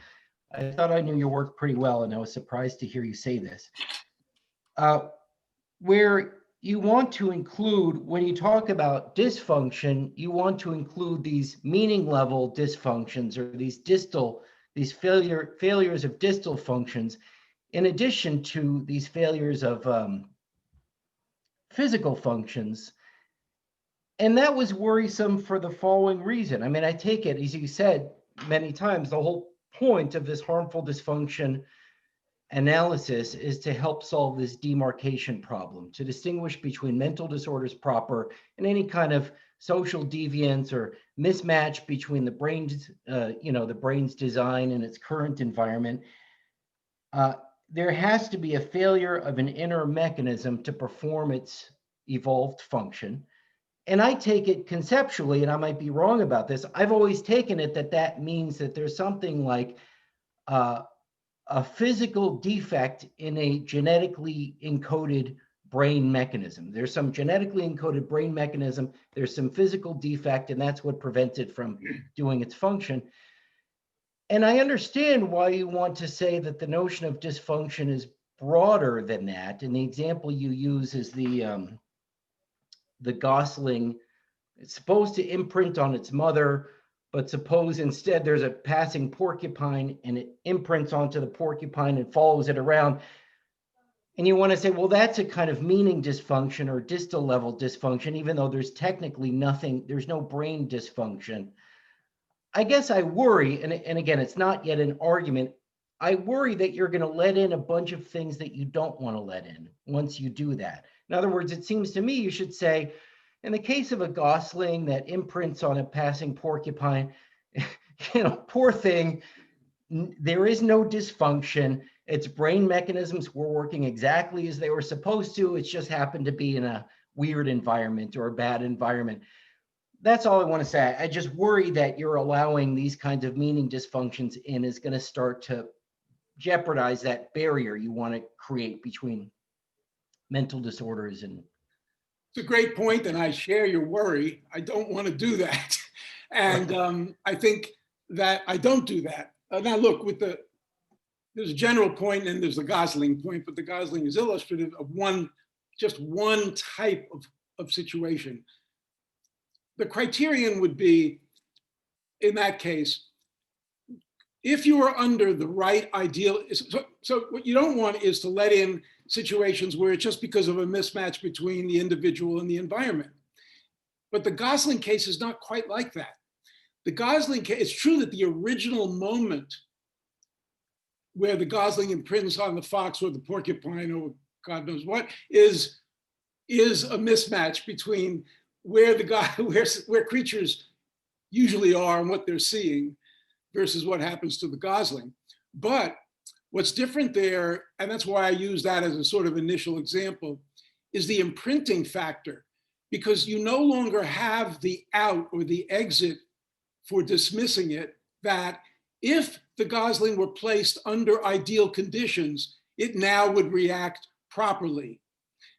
I thought I knew your work pretty well, and I was surprised to hear you say this. Where you want to include, when you talk about dysfunction, you want to include these meaning level dysfunctions or these failures of distal functions, in addition to these failures of physical functions. And that was worrisome for the following reason. I mean, I take it, as you said many times, the whole point of this harmful dysfunction analysis is to help solve this demarcation problem, to distinguish between mental disorders proper and any kind of social deviance or mismatch between the brain's, the brain's design and its current environment. There has to be a failure of an inner mechanism to perform its evolved function. And I take it conceptually, and I might be wrong about this, I've always taken it that means that there's something like a physical defect in a genetically encoded brain mechanism. There's some genetically encoded brain mechanism, there's some physical defect, and that's what prevents it from doing its function. And I understand why you want to say that the notion of dysfunction is broader than that. And the example you use is the gosling. It's supposed to imprint on its mother, but suppose instead there's a passing porcupine and it imprints onto the porcupine and follows it around. And you want to say, well, that's a kind of meaning dysfunction or distal level dysfunction, even though there's technically nothing, there's no brain dysfunction. I guess I worry, and again, it's not yet an argument, I worry that you're going to let in a bunch of things that you don't want to let in once you do that. In other words, it seems to me you should say, in the case of a gosling that imprints on a passing porcupine, poor thing, there is no dysfunction. Its brain mechanisms were working exactly as they were supposed to. It's just happened to be in a weird environment or a bad environment. That's all I want to say. I just worry that you're allowing these kinds of meaning dysfunctions in is going to start to jeopardize that barrier you want to create between mental disorders and. It's a great point, and I share your worry. I don't want to do that. And I think that I don't do that. Now look, there's a general point and there's the gosling point, but the gosling is illustrative of just one type of situation. The criterion would be, in that case, if you are under the right ideal, so what you don't want is to let in situations where it's just because of a mismatch between the individual and the environment. But the gosling case is not quite like that. The gosling case, it's true that the original moment where the gosling imprints on the fox or the porcupine or God knows what is a mismatch between where creatures usually are and what they're seeing versus what happens to the gosling. But what's different there, and that's why I use that as a sort of initial example, is the imprinting factor, because you no longer have the out or the exit for dismissing it, that if the gosling were placed under ideal conditions, it now would react properly.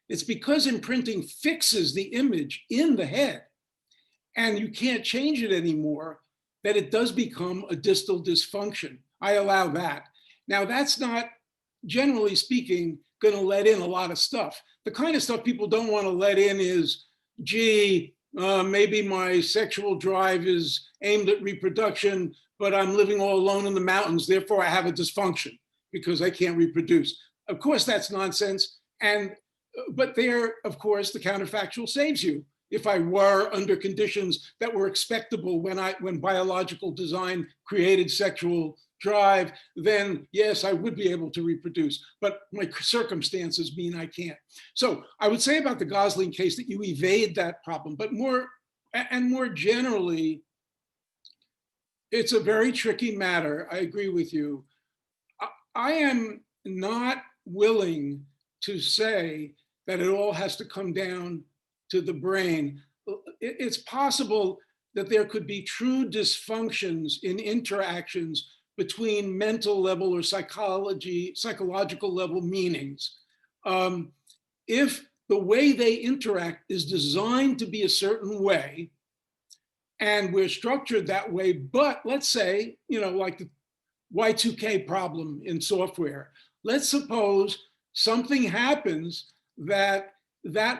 It's because imprinting fixes the image in the head and you can't change it anymore that it does become a distal dysfunction. I allow that. Now, that's not, generally speaking, going to let in a lot of stuff. The kind of stuff people don't want to let in is, gee, maybe my sexual drive is aimed at reproduction, but I'm living all alone in the mountains, therefore I have a dysfunction because I can't reproduce. Of course, that's nonsense. But there, of course, the counterfactual saves you. If I were under conditions that were expectable when biological design created sexual drive, then yes, I would be able to reproduce, but my circumstances mean I can't. So I would say about the gosling case that you evade that problem, but more generally, it's a very tricky matter. I agree with you. I am not willing to say that it all has to come down to the brain. It's possible that there could be true dysfunctions in interactions between mental level or psychological level meanings. If the way they interact is designed to be a certain way, and we're structured that way. But let's say, like the Y2K problem in software, let's suppose something happens that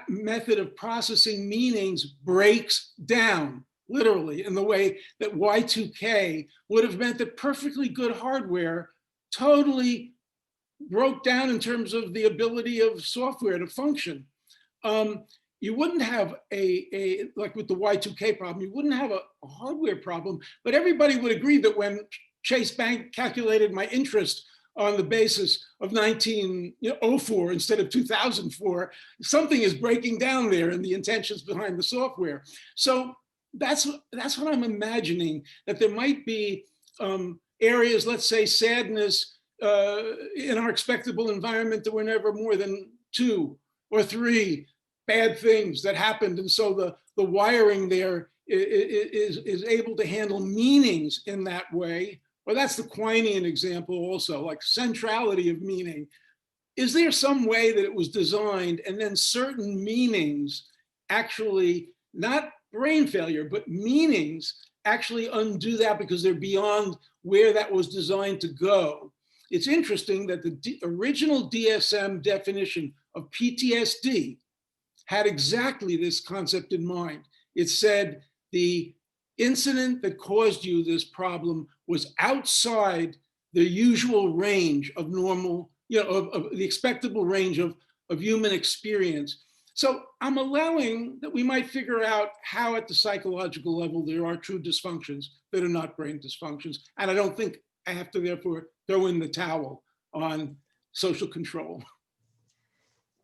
method of processing meanings breaks down, literally, in the way that Y2K would have meant that perfectly good hardware totally broke down in terms of the ability of software to function. You wouldn't have like with the Y2K problem, you wouldn't have a hardware problem, but everybody would agree that when Chase Bank calculated my interest on the basis of 1904 instead of 2004, something is breaking down there in the intentions behind the software. So that's what I'm imagining, that there might be areas, let's say sadness in our expectable environment, that were never more than 2 or 3 bad things that happened. And so the wiring there is able to handle meanings in that way. Or that's the Quinion example also, like centrality of meaning. Is there some way that it was designed and then certain meanings actually, not brain failure, but meanings actually undo that because they're beyond where that was designed to go? It's interesting that the original DSM definition of PTSD had exactly this concept in mind. It said the incident that caused you this problem was outside the usual range of normal, of the expectable range of human experience. So I'm allowing that we might figure out how at the psychological level there are true dysfunctions that are not brain dysfunctions. And I don't think I have to therefore throw in the towel on social control.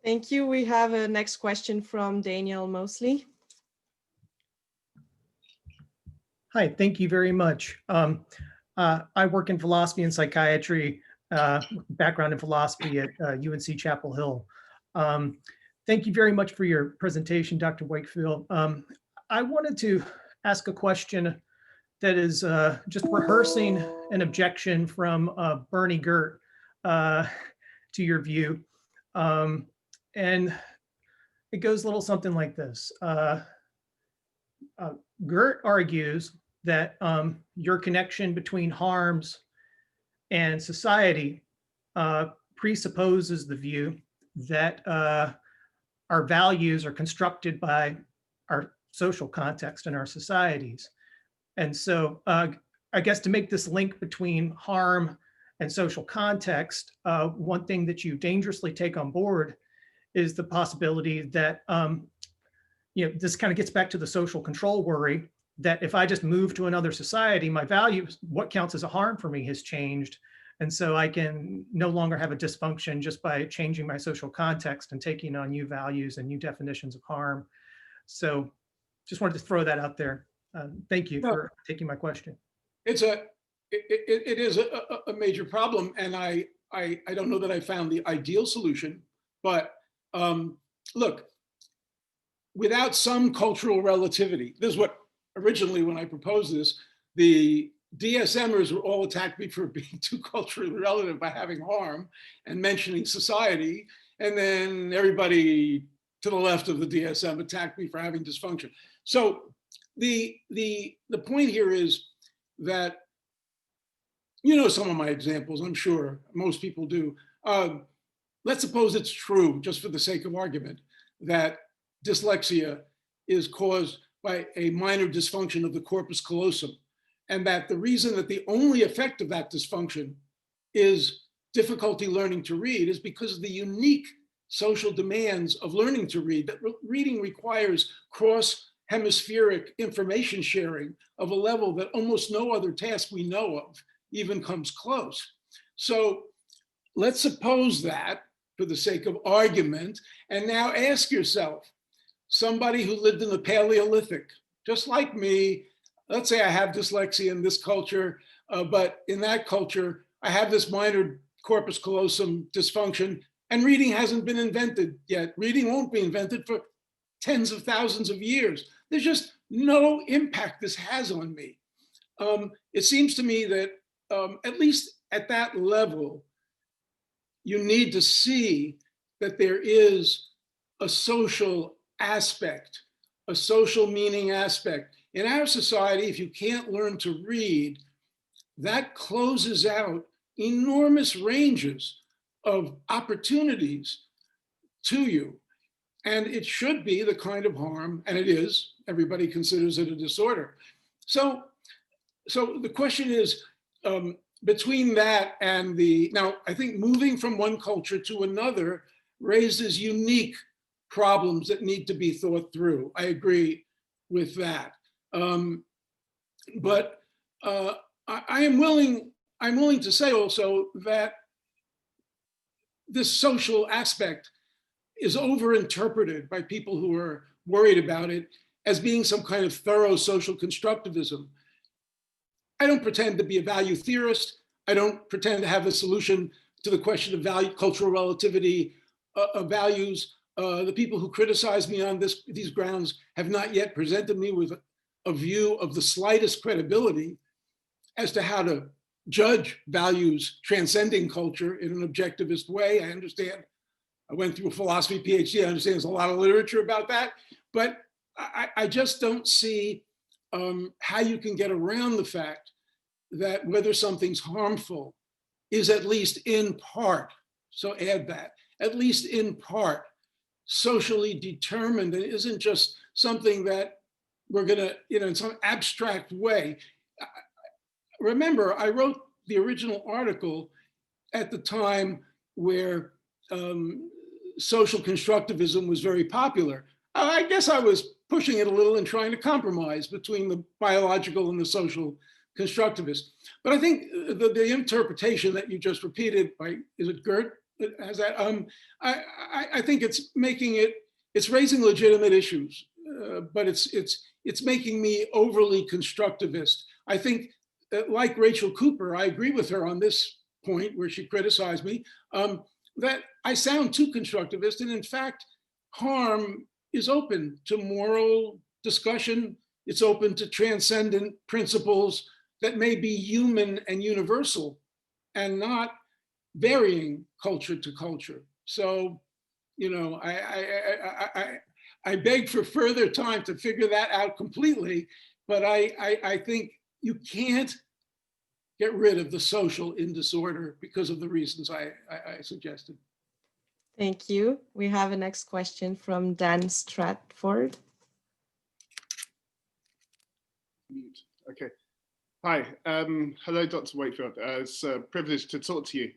Thank you. We have a next question from Daniel Mosley. Hi, thank you very much. I work in philosophy and psychiatry, background in philosophy at UNC Chapel Hill. Thank you very much for your presentation, Dr. Wakefield. I wanted to ask a question that is just rehearsing an objection from Bernie Gert to your view. And it goes a little something like this. Gert argues that your connection between harms and society presupposes the view that our values are constructed by our social context and our societies. And so I guess to make this link between harm and social context, one thing that you dangerously take on board is the possibility that this kind of gets back to the social control worry, that if I just move to another society, my values, what counts as a harm for me has changed. And so I can no longer have a dysfunction just by changing my social context and taking on new values and new definitions of harm. So just wanted to throw that out there. Thank you for taking my question. It is a major problem. And I don't know that I found the ideal solution, but look, without some cultural relativity, this is what originally when I proposed this, the DSMers were all attacked me for being too culturally relative by having harm and mentioning society. And then everybody to the left of the DSM attacked me for having dysfunction. So the point here is that, some of my examples, I'm sure most people do. Let's suppose it's true, just for the sake of argument, that dyslexia is caused by a minor dysfunction of the corpus callosum, and that the reason that the only effect of that dysfunction is difficulty learning to read is because of the unique social demands of learning to read, that reading requires cross-hemispheric information sharing of a level that almost no other task we know of even comes close. So let's suppose that for the sake of argument, and now ask yourself, somebody who lived in the Paleolithic, just like me, let's say I have dyslexia in this culture, but in that culture, I have this minor corpus callosum dysfunction, and reading hasn't been invented yet. Reading won't be invented for tens of thousands of years. There's just no impact this has on me. It seems to me that at least at that level, you need to see that there is a social aspect, a social meaning aspect. In our society, if you can't learn to read, that closes out enormous ranges of opportunities to you. And it should be the kind of harm, and it is, everybody considers it a disorder. So the question is, between that and now I think moving from one culture to another raises unique problems that need to be thought through. I agree with that. But I'm willing to say also that this social aspect is overinterpreted by people who are worried about it as being some kind of thorough social constructivism. I don't pretend to be a value theorist. I don't pretend to have a solution to the question of value, cultural relativity of values. The people who criticize me on these grounds have not yet presented me with a view of the slightest credibility as to how to judge values transcending culture in an objectivist way. I understand. I went through a philosophy PhD. I understand there's a lot of literature about that, but I just don't see how you can get around the fact that whether something's harmful is at least in part, so add that, at least in part, socially determined, and isn't just something that we're gonna, in some abstract way. Remember, I wrote the original article at the time where social constructivism was very popular. I guess I was pushing it a little and trying to compromise between the biological and the social constructivist. But I think the interpretation that you just repeated by, is it Gert? Has that? I think it's raising legitimate issues, but it's making me overly constructivist. I think, like Rachel Cooper, I agree with her on this point where she criticized me, that I sound too constructivist, and in fact, harm is open to moral discussion. It's open to transcendent principles that may be human and universal and not varying culture to culture. So, I beg for further time to figure that out completely, but I think you can't get rid of the social in disorder because of the reasons I suggested. Thank you. We have a next question from Dan Stratford. Okay. Hi. Hello, Dr. Wakefield. It's a privilege to talk to you.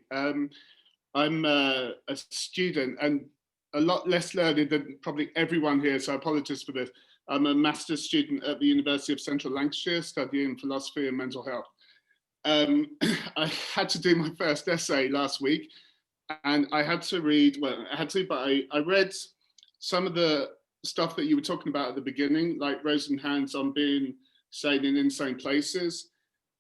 I'm a student and a lot less learned than probably everyone here, so I apologize for this. I'm a master's student at the University of Central Lancashire, studying philosophy and mental health. I had to do my first essay last week, and I had to read, well, I read some of the stuff that you were talking about at the beginning, like raising hands on being sane in insane places.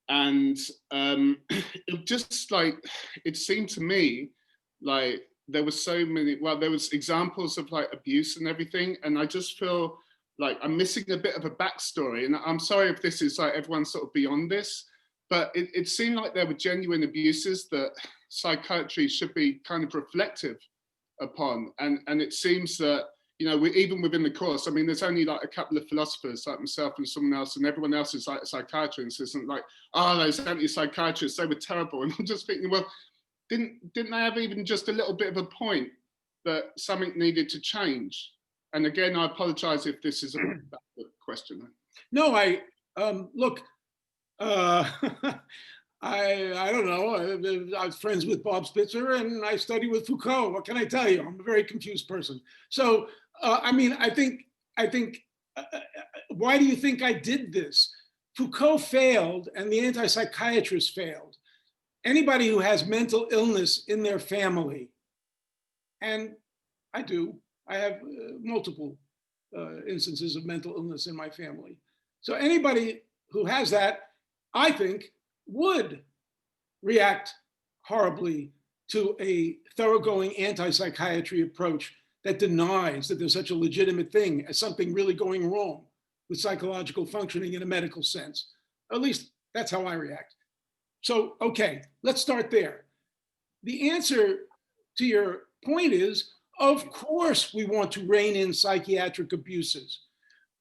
And it just like, it seemed to me like there were so many, well, there was examples of like abuse and everything. And I just feel like I'm missing a bit of a backstory. And I'm sorry if this is like everyone's sort of beyond this, but it seemed like there were genuine abuses that psychiatry should be kind of reflective upon. And it seems that, even within the course, I mean, there's only like a couple of philosophers like myself and someone else, and everyone else is like psychiatrists. It's not like, oh, those anti-psychiatrists, they were terrible. And I'm just thinking, well, didn't they have even just a little bit of a point that something needed to change? And again, I apologize if this is a question. No, look, I don't know. I was friends with Bob Spitzer and I studied with Foucault. What can I tell you? I'm a very confused person. So, I mean, I think, why do you think I did this? Foucault failed and the anti-psychiatrists failed. Anybody who has mental illness in their family, and I do, I have multiple instances of mental illness in my family. So anybody who has that, I think, would react horribly to a thoroughgoing anti-psychiatry approach that denies that there's such a legitimate thing as something really going wrong with psychological functioning in a medical sense. At least that's how I react. So, okay, let's start there. The answer to your point is, Of course, we want to rein in psychiatric abuses.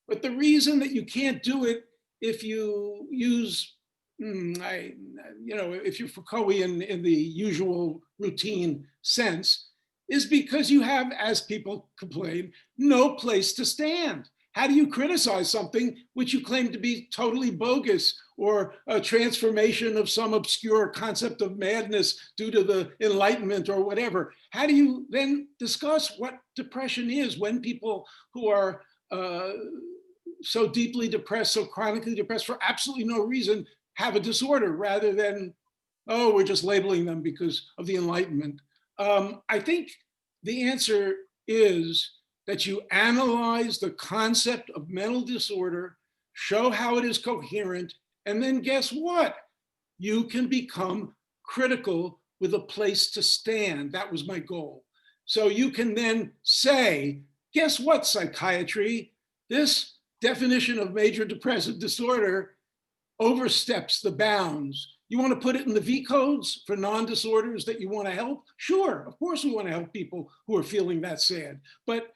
But the reason that you can't do it if you use, if you're Foucaultian in the usual routine sense, is because you have, as people complain, no place to stand. How do you criticize something which you claim to be totally bogus or a transformation of some obscure concept of madness due to the Enlightenment or whatever? How do you then discuss what depression is when people who are so deeply depressed, so chronically depressed for absolutely no reason have a disorder rather than, oh, we're just labeling them because of the Enlightenment? I think the answer is that you analyze the concept of mental disorder, show how it is coherent, and then guess what? You can become critical with a place to stand. That was my goal. So you can then say, guess what, psychiatry? This definition of major depressive disorder oversteps the bounds. You want to put it in the V codes for non-disorders that you want to help? Sure, of course we want to help people who are feeling that sad. But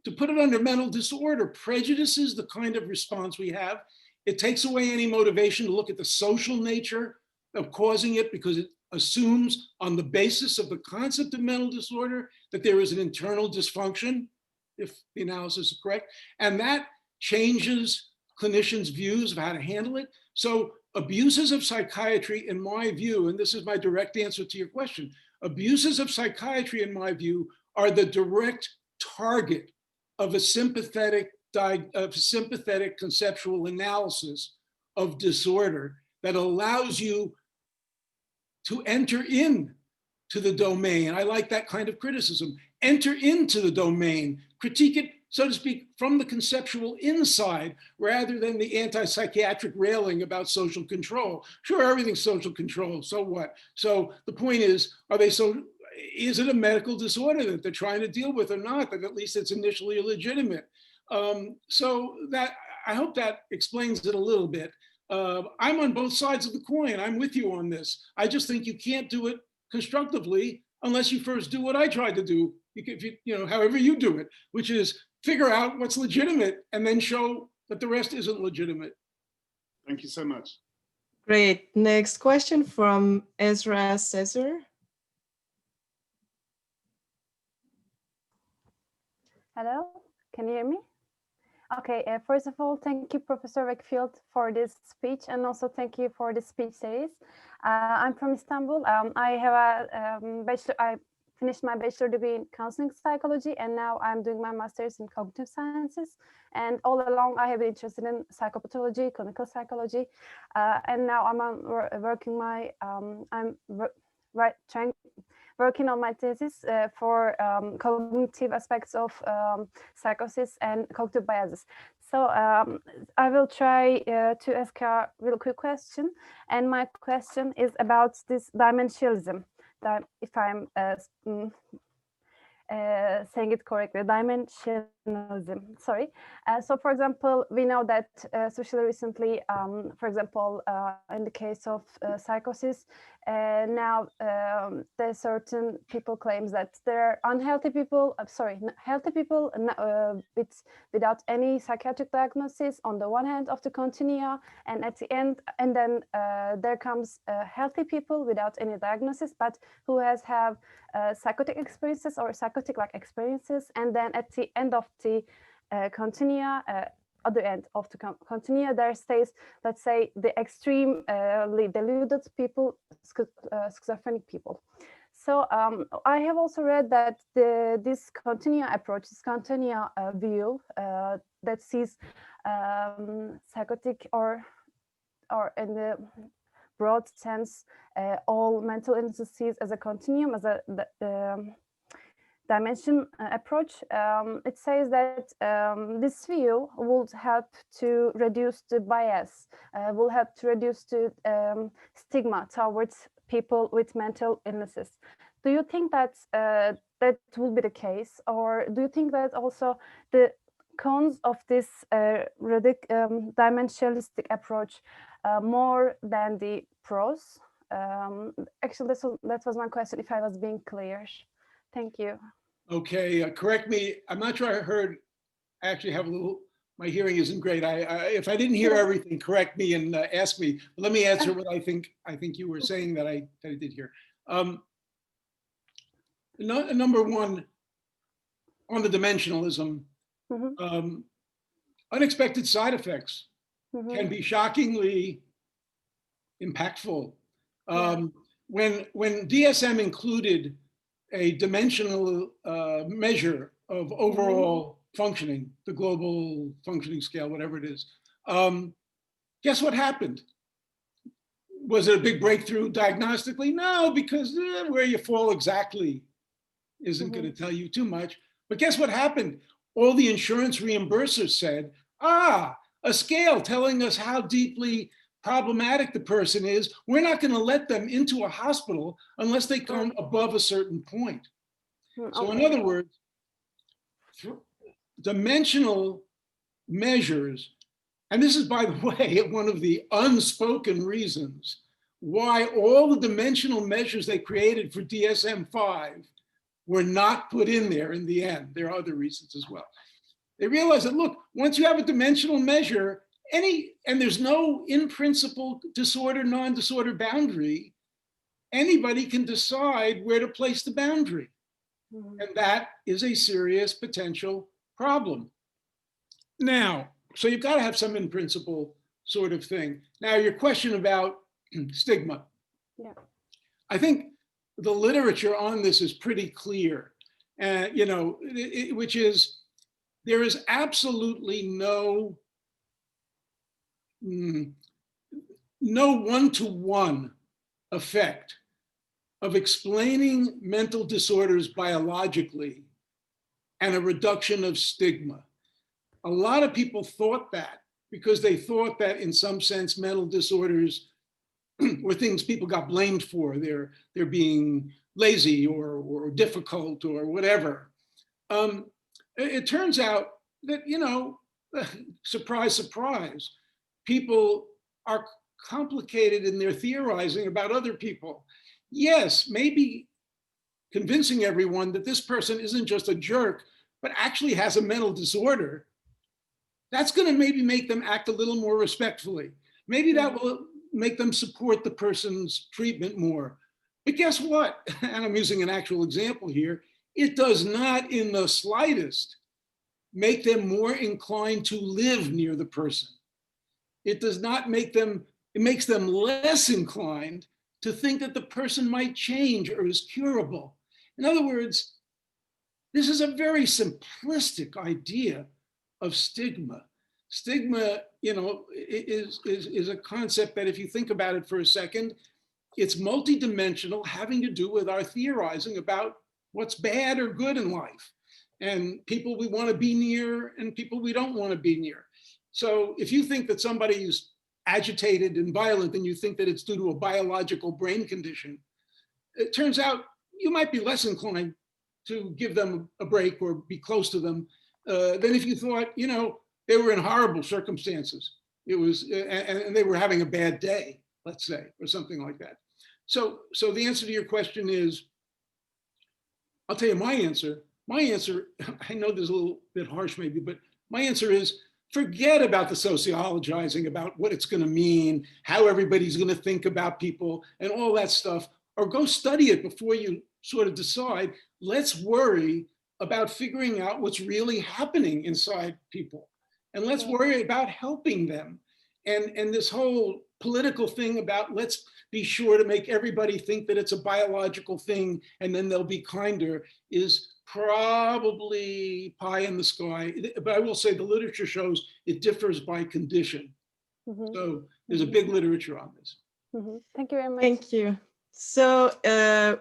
to put it under mental disorder prejudices the kind of response we have. It takes away any motivation to look at the social nature of causing it because it assumes on the basis of the concept of mental disorder that there is an internal dysfunction, if the analysis is correct, and that changes clinicians' views of how to handle it. So abuses of psychiatry, in my view, and this is my direct answer to your question, abuses of psychiatry, in my view, are the direct target of a sympathetic conceptual analysis of disorder that allows you to enter in to the domain. I like that kind of criticism. Enter into the domain, critique it, so to speak, from the conceptual inside, rather than the anti-psychiatric railing about social control. Sure, everything's social control, so what? So the point is, is it a medical disorder that they're trying to deal with or not, that at least it's initially illegitimate? So that, I hope that explains it a little bit. I'm on both sides of the coin. I'm with you on this. I just think you can't do it constructively unless you first do what I tried to do, if you however you do it, which is figure out what's legitimate and then show that the rest isn't legitimate. Thank you so much. Great. Next question from Ezra Cesar. Hello, can you hear me? Okay, first of all, thank you, Professor Wakefield, for this speech, and also thank you for the speech series. I'm from Istanbul. I have I finished my bachelor degree in counseling psychology, and now I'm doing my master's in cognitive sciences. And all along, I have been interested in psychopathology, clinical psychology, and now I'm working on my thesis for cognitive aspects of psychosis and cognitive biases. So I will try to ask a real quick question. And my question is about this dimensionalism, if I'm saying it correctly, dimensionalism, sorry. So for example, we know that especially recently, for example, in the case of psychosis, now there's certain people claims that there are unhealthy people, healthy people without any psychiatric diagnosis on the one hand of the continua, and at the end, and then there comes healthy people without any diagnosis, but who have psychotic experiences or psychotic-like experiences, and then at the end of the continua, other end of the continua, there stays, let's say, the extremely deluded people, schizophrenic people. So I have also read that this continua approach, this continua view that sees psychotic or in the broad sense, all mental illnesses as a continuum, as a dimension approach, it says that this view would help to reduce the bias, will help to reduce the stigma towards people with mental illnesses. Do you think that that will be the case, or do you think that also the cons of this dimensionalistic approach more than the pros? Actually, that was my question, if I was being clear. Thank you. Okay, correct me. I'm not sure I heard. I actually have a little. My hearing isn't great. If I didn't hear everything, correct me and ask me. But let me answer what I think you were saying that I did hear. Number one, on the dimensionalism, unexpected side effects can be shockingly impactful. When DSM included a dimensional measure of overall functioning, the global functioning scale, whatever it is, guess what happened? Was it a big breakthrough diagnostically? No, because where you fall exactly isn't going to tell you too much. But guess what happened? All the insurance reimbursers said, a scale telling us how deeply problematic the person is. We're not going to let them into a hospital unless they come above a certain point. So in other words, dimensional measures, and this is, by the way, one of the unspoken reasons why all the dimensional measures they created for DSM-5 were not put in there in the end. There are other reasons as well. They realized that, look, once you have a dimensional measure, and there's no in principle disorder, non-disorder boundary, anybody can decide where to place the boundary. And that is a serious potential problem. Now, so you've got to have some in principle sort of thing. Now, your question about stigma. Yeah. I think the literature on this is pretty clear, which is there is absolutely no one-to-one effect of explaining mental disorders biologically and a reduction of stigma. A lot of people thought that because they thought that in some sense mental disorders were things people got blamed for. They're being lazy or difficult or whatever. It turns out that, surprise, surprise, people are complicated in their theorizing about other people. Yes, maybe convincing everyone that this person isn't just a jerk, but actually has a mental disorder, that's going to maybe make them act a little more respectfully. Maybe that will make them support the person's treatment more. But guess what? And I'm using an actual example here. It does not in the slightest make them more inclined to live near the person. It does not make them, it makes them less inclined to think that the person might change or is curable. In other words, this is a very simplistic idea of stigma. Stigma, is a concept that if you think about it for a second, it's multidimensional, having to do with our theorizing about what's bad or good in life, and people we want to be near and people we don't want to be near. So if you think that somebody is agitated and violent and you think that it's due to a biological brain condition, it turns out you might be less inclined to give them a break or be close to them than if you thought, they were in horrible circumstances. It was, and they were having a bad day, let's say, or something like that. So the answer to your question is, I'll tell you my answer. My answer, I know this is a little bit harsh maybe, but my answer is forget about the sociologizing about what it's going to mean, how everybody's going to think about people and all that stuff, or go study it before you sort of decide. Let's worry about figuring out what's really happening inside people. And let's worry about helping them. And this whole political thing about let's be sure to make everybody think that it's a biological thing and then they'll be kinder is probably pie in the sky. But I will say the literature shows it differs by condition. So there's a big literature on this. Thank you very much. Thank you. So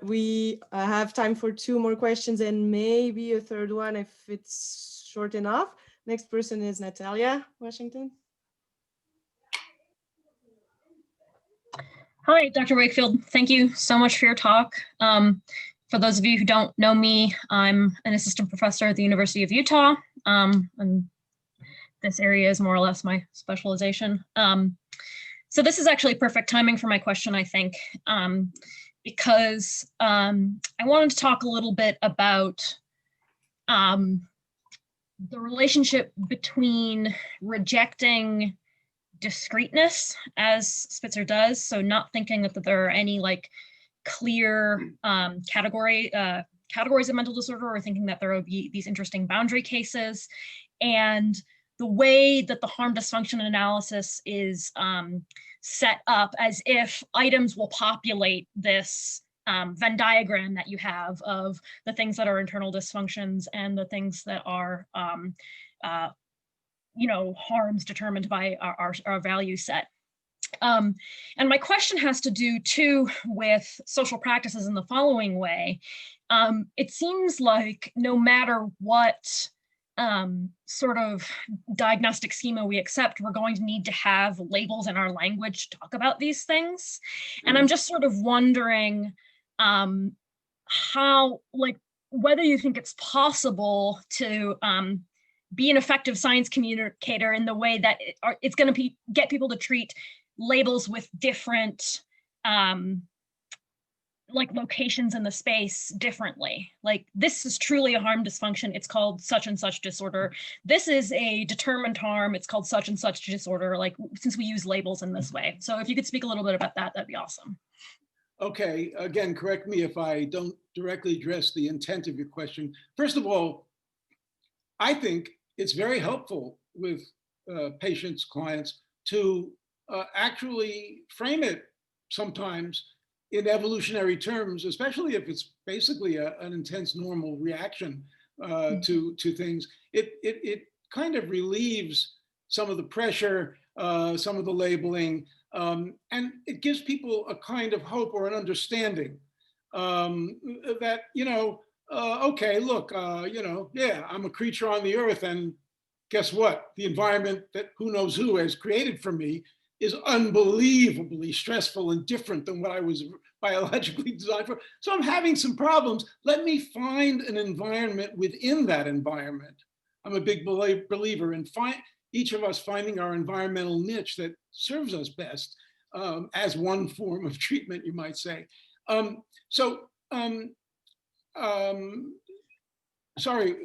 we have time for 2 more questions and maybe a third one if it's short enough. Next person is Natalia Washington. Hi, Dr. Wakefield. Thank you so much for your talk. For those of you who don't know me, I'm an assistant professor at the University of Utah, and this area is more or less my specialization. So this is actually perfect timing for my question, I think, because I wanted to talk a little bit about the relationship between rejecting discreteness, as Spitzer does, so not thinking that there are any like clear categories of mental disorder, or thinking that there will be these interesting boundary cases, and the way that the harm dysfunction analysis is set up as if items will populate this Venn diagram that you have of the things that are internal dysfunctions and the things that are harms determined by our value set. And my question has to do too with social practices in the following way. It seems like no matter what sort of diagnostic schema we accept, we're going to need to have labels in our language to talk about these things. And I'm just sort of wondering how, like, whether you think it's possible to be an effective science communicator in the way that it's going to get people to treat labels with different like locations in the space differently. Like, this is truly a harm dysfunction, it's called such and such disorder. This is a determined harm, it's called such and such disorder, like, since we use labels in this way. So if you could speak a little bit about that, that'd be awesome. Okay, again, correct me if I don't directly address the intent of your question. First of all, I think it's very helpful with patients, clients, to actually frame it sometimes in evolutionary terms, especially if it's basically an intense normal reaction to things. It kind of relieves some of the pressure, some of the labeling, and it gives people a kind of hope or an understanding that, okay, look, yeah, I'm a creature on the earth, and guess what? The environment that who knows who has created for me is unbelievably stressful and different than what I was biologically designed for. So I'm having some problems. Let me find an environment within that environment. I'm a big believer in each of us finding our environmental niche that serves us best as one form of treatment, you might say. Sorry,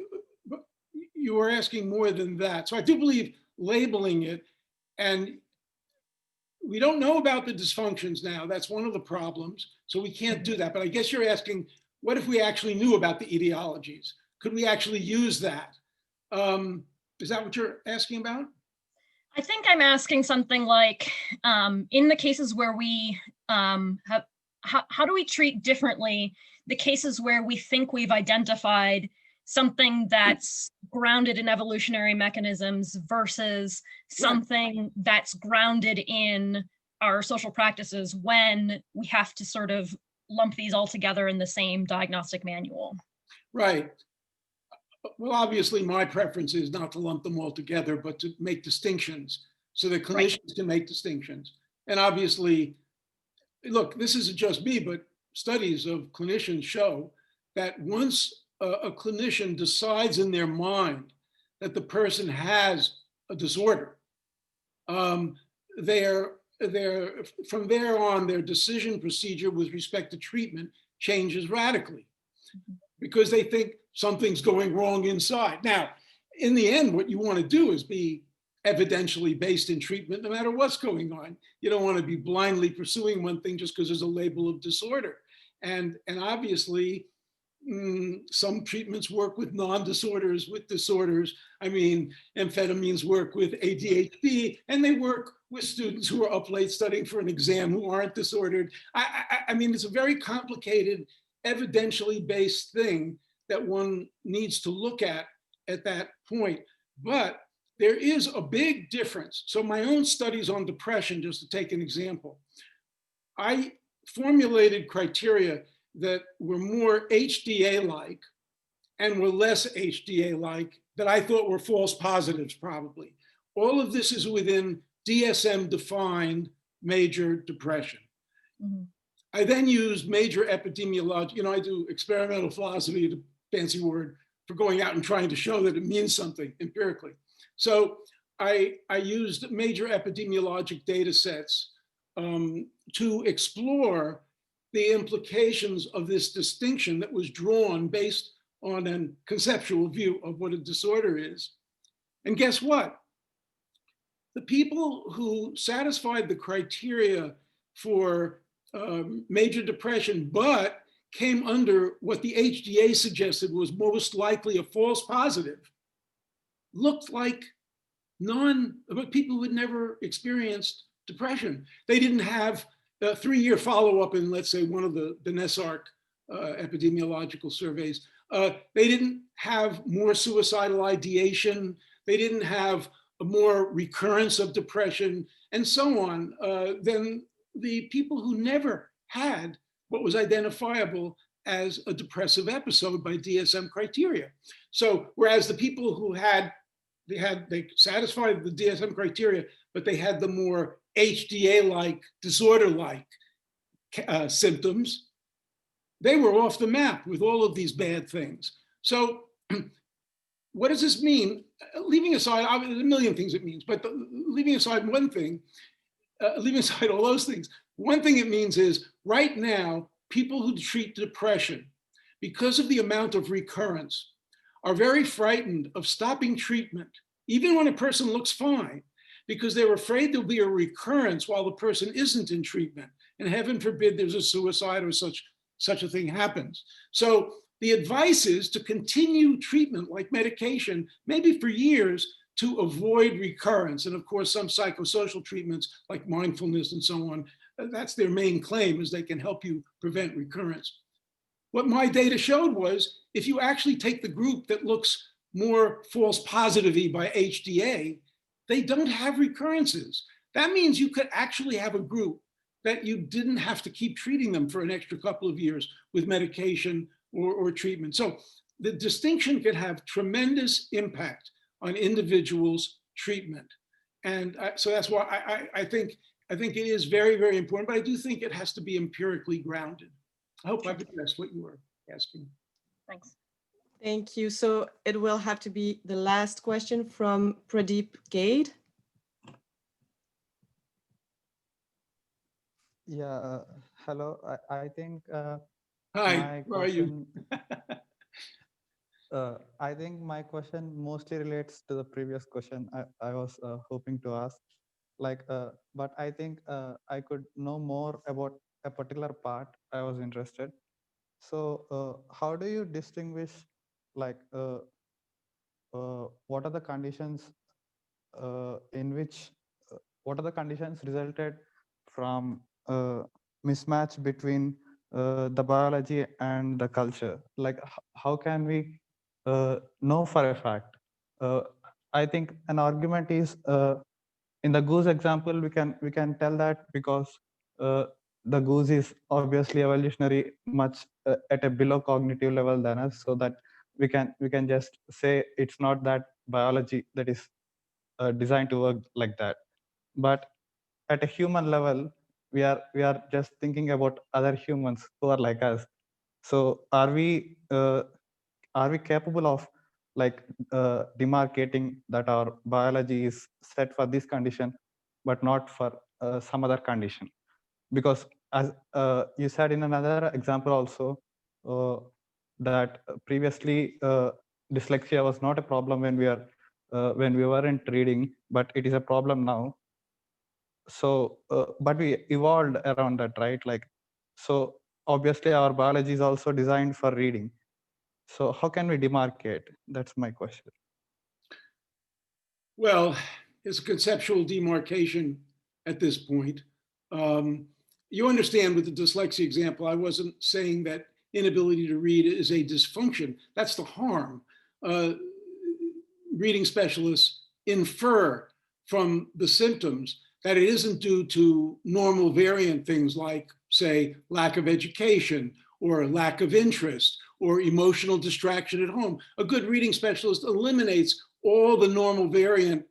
you were asking more than that. So I do believe labeling it, and we don't know about the dysfunctions now. That's one of the problems. So we can't do that. But I guess you're asking, what if we actually knew about the etiologies? Could we actually use that? Is that what you're asking about? I think I'm asking something like, in the cases where we have, how do we treat differently the cases where we think we've identified something that's grounded in evolutionary mechanisms versus something that's grounded in our social practices, when we have to sort of lump these all together in the same diagnostic manual? Right. Well, obviously my preference is not to lump them all together, but to make distinctions so that clinicians can make distinctions. And obviously, look, this isn't just me, but studies of clinicians show that once a clinician decides in their mind that the person has a disorder, from there on, their decision procedure with respect to treatment changes radically, because they think something's going wrong inside. Now, in the end, what you want to do is be evidentially based in treatment, no matter what's going on. You don't want to be blindly pursuing one thing just because there's a label of disorder. And obviously, some treatments work with non-disorders, with disorders. I mean, amphetamines work with ADHD, and they work with students who are up late studying for an exam who aren't disordered. I mean, it's a very complicated, evidentially based thing that one needs to look at that point. But there is a big difference. So my own studies on depression, just to take an example, I formulated criteria that were more HDA-like and were less HDA-like that I thought were false positives, probably. All of this is within DSM-defined major depression. Mm-hmm. I then used major epidemiology. I do experimental philosophy, a fancy word for going out and trying to show that it means something empirically. So I used major epidemiologic data sets to explore the implications of this distinction that was drawn based on a conceptual view of what a disorder is. And guess what? The people who satisfied the criteria for major depression, but came under what the HDA suggested was most likely a false positive, looked like people who had never experienced depression. They didn't have a 3-year follow-up in, let's say, one of the NESARC epidemiological surveys. They didn't have more suicidal ideation. They didn't have more recurrence of depression and so on than the people who never had what was identifiable as a depressive episode by DSM criteria. So whereas the people who they satisfied the DSM criteria, but they had the more HDA-like, disorder-like symptoms, they were off the map with all of these bad things. So what does this mean? Leaving aside, there's a million things it means, but leaving aside one thing, leaving aside all those things, one thing it means is right now, people who treat depression, because of the amount of recurrence, are very frightened of stopping treatment, even when a person looks fine, because they're afraid there'll be a recurrence while the person isn't in treatment. And heaven forbid there's a suicide or such a thing happens. So the advice is to continue treatment like medication, maybe for years, to avoid recurrence. And of course, some psychosocial treatments like mindfulness and so on, that's their main claim, is they can help you prevent recurrence. What my data showed was if you actually take the group that looks more false positive-y by HDA, they don't have recurrences. That means you could actually have a group that you didn't have to keep treating them for an extra couple of years with medication or treatment. So the distinction could have tremendous impact on individuals' treatment. And so that's why I think it is very, very important, but I do think it has to be empirically grounded. I hope I've addressed what you were asking. Thanks. Thank you. So it will have to be the last question from Pradeep Gade. Yeah, hello. I think Hi, how are you? I think my question mostly relates to the previous question I was hoping to ask. But I think I could know more about a particular part I was interested. So how do you distinguish, what are the conditions what are the conditions resulted from mismatch between the biology and the culture? Like, how can we know for a fact? I think an argument is in the goose example, we can tell that because the goose is obviously evolutionary much at a below cognitive level than us, so that we can just say it's not that biology that is designed to work like that. But at a human level, we are just thinking about other humans who are like us. So are we capable of demarcating that our biology is set for this condition but not for some other condition? Because as you said in another example also, that previously dyslexia was not a problem when we weren't reading, but it is a problem now. So but we evolved around that, right? So obviously our biology is also designed for reading. So how can we demarcate? That's my question. Well, it's a conceptual demarcation at this point. You understand with the dyslexia example, I wasn't saying that inability to read is a dysfunction. That's the harm. Reading specialists infer from the symptoms that it isn't due to normal variant things like, say, lack of education or lack of interest or emotional distraction at home. A good reading specialist eliminates all the normal variant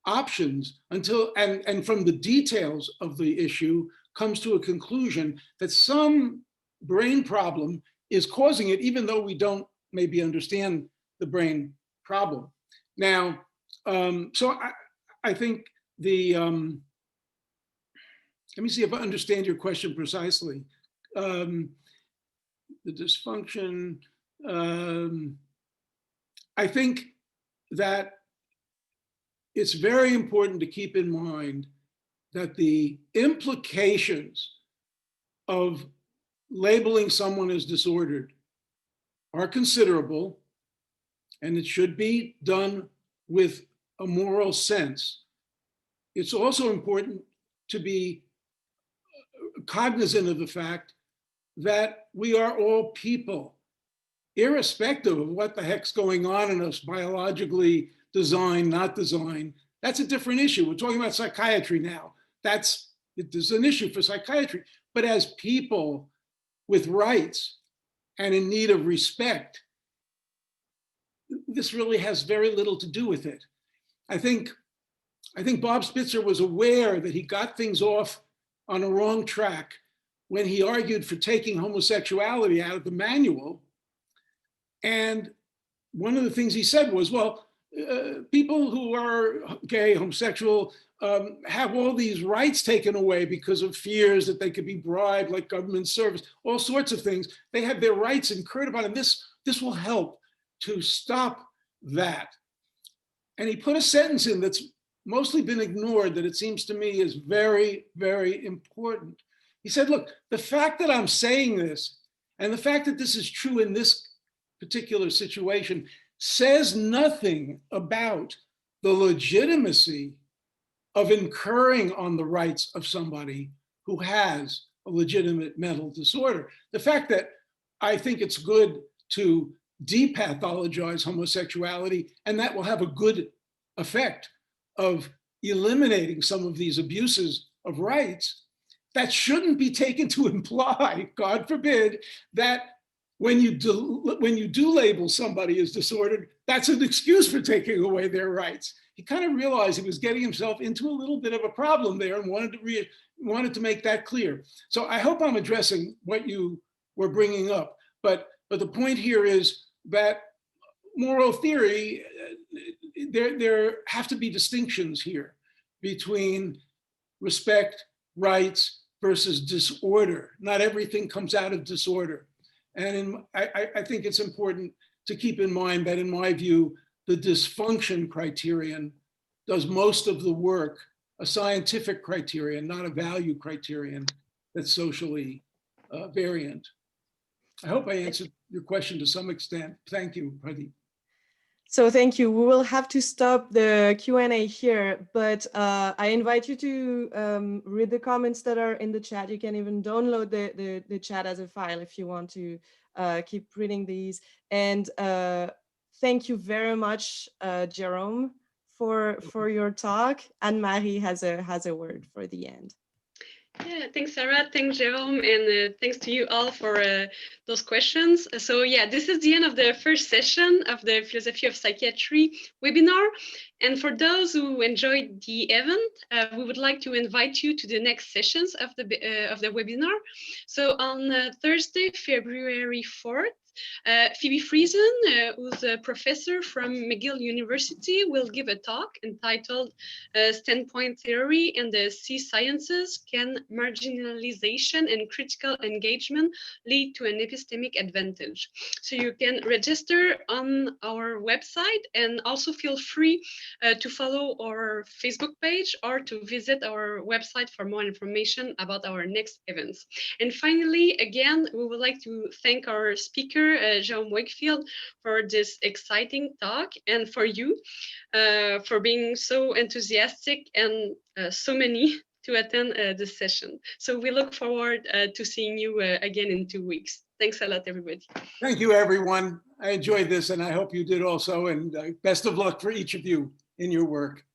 options until, and from the details of the issue, comes to a conclusion that some brain problem is causing it, even though we don't maybe understand the brain problem. Now, so I think let me see if I understand your question precisely. The dysfunction, I think that it's very important to keep in mind that the implications of labeling someone as disordered are considerable, and it should be done with a moral sense. It's also important to be cognizant of the fact that we are all people, irrespective of what the heck's going on in us, biologically designed, not designed. That's a different issue. We're talking about psychiatry now. There's an issue for psychiatry. But as people with rights and in need of respect, this really has very little to do with it. I think Bob Spitzer was aware that he got things off on a wrong track when he argued for taking homosexuality out of the manual. And one of the things he said was, well, people who are gay, homosexual, have all these rights taken away because of fears that they could be bribed, like government service, all sorts of things. They have their rights incurred upon, and this will help to stop that. And he put a sentence in that's mostly been ignored that it seems to me is very, very important. He said, look, the fact that I'm saying this and the fact that this is true in this particular situation says nothing about the legitimacy of incurring on the rights of somebody who has a legitimate mental disorder. The fact that I think it's good to depathologize homosexuality, and that will have a good effect of eliminating some of these abuses of rights, that shouldn't be taken to imply, God forbid, that when you do label somebody as disordered, that's an excuse for taking away their rights. He kind of realized he was getting himself into a little bit of a problem there and wanted to make that clear. So I hope I'm addressing what you were bringing up. But the point here is that moral theory, there have to be distinctions here between respect, rights versus disorder. Not everything comes out of disorder. And I think it's important to keep in mind that, in my view, the dysfunction criterion does most of the work, a scientific criterion, not a value criterion that's socially variant. I hope I answered your question to some extent. Thank you, Pradeep. So thank you. We will have to stop the Q&A here, but I invite you to read the comments that are in the chat. You can even download the chat as a file if you want to keep reading these. And thank you very much, Jerome, for your talk. Anne-Marie has a word for the end. Yeah, thanks, Sarah. Thanks, Jerome, and thanks to you all for those questions. So yeah, this is the end of the first session of the Philosophy of Psychiatry webinar. And for those who enjoyed the event, we would like to invite you to the next sessions of the webinar. So on Thursday, February 4th, Phoebe Friesen, who's a professor from McGill University, will give a talk entitled Standpoint Theory in the C Sciences, Can Marginalization and Critical Engagement Lead to an Epistemic Advantage? So you can register on our website, and also feel free to follow our Facebook page or to visit our website for more information about our next events. And finally, again, we would like to thank our speaker, Jerome Wakefield, for this exciting talk, and for you for being so enthusiastic and so many to attend this session. So we look forward to seeing you again in 2 weeks. Thanks a lot, everybody. Thank you, everyone. I enjoyed this, and I hope you did also, and best of luck for each of you in your work.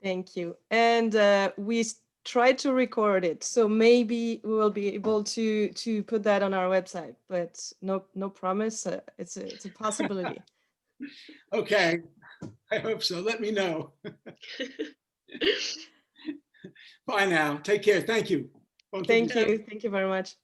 Thank you. And we tried to record it, so maybe we will be able to put that on our website, but no promise. It's a possibility. Okay, I hope so. Let me know. Bye now. Take care. Thank you. Thank you very much.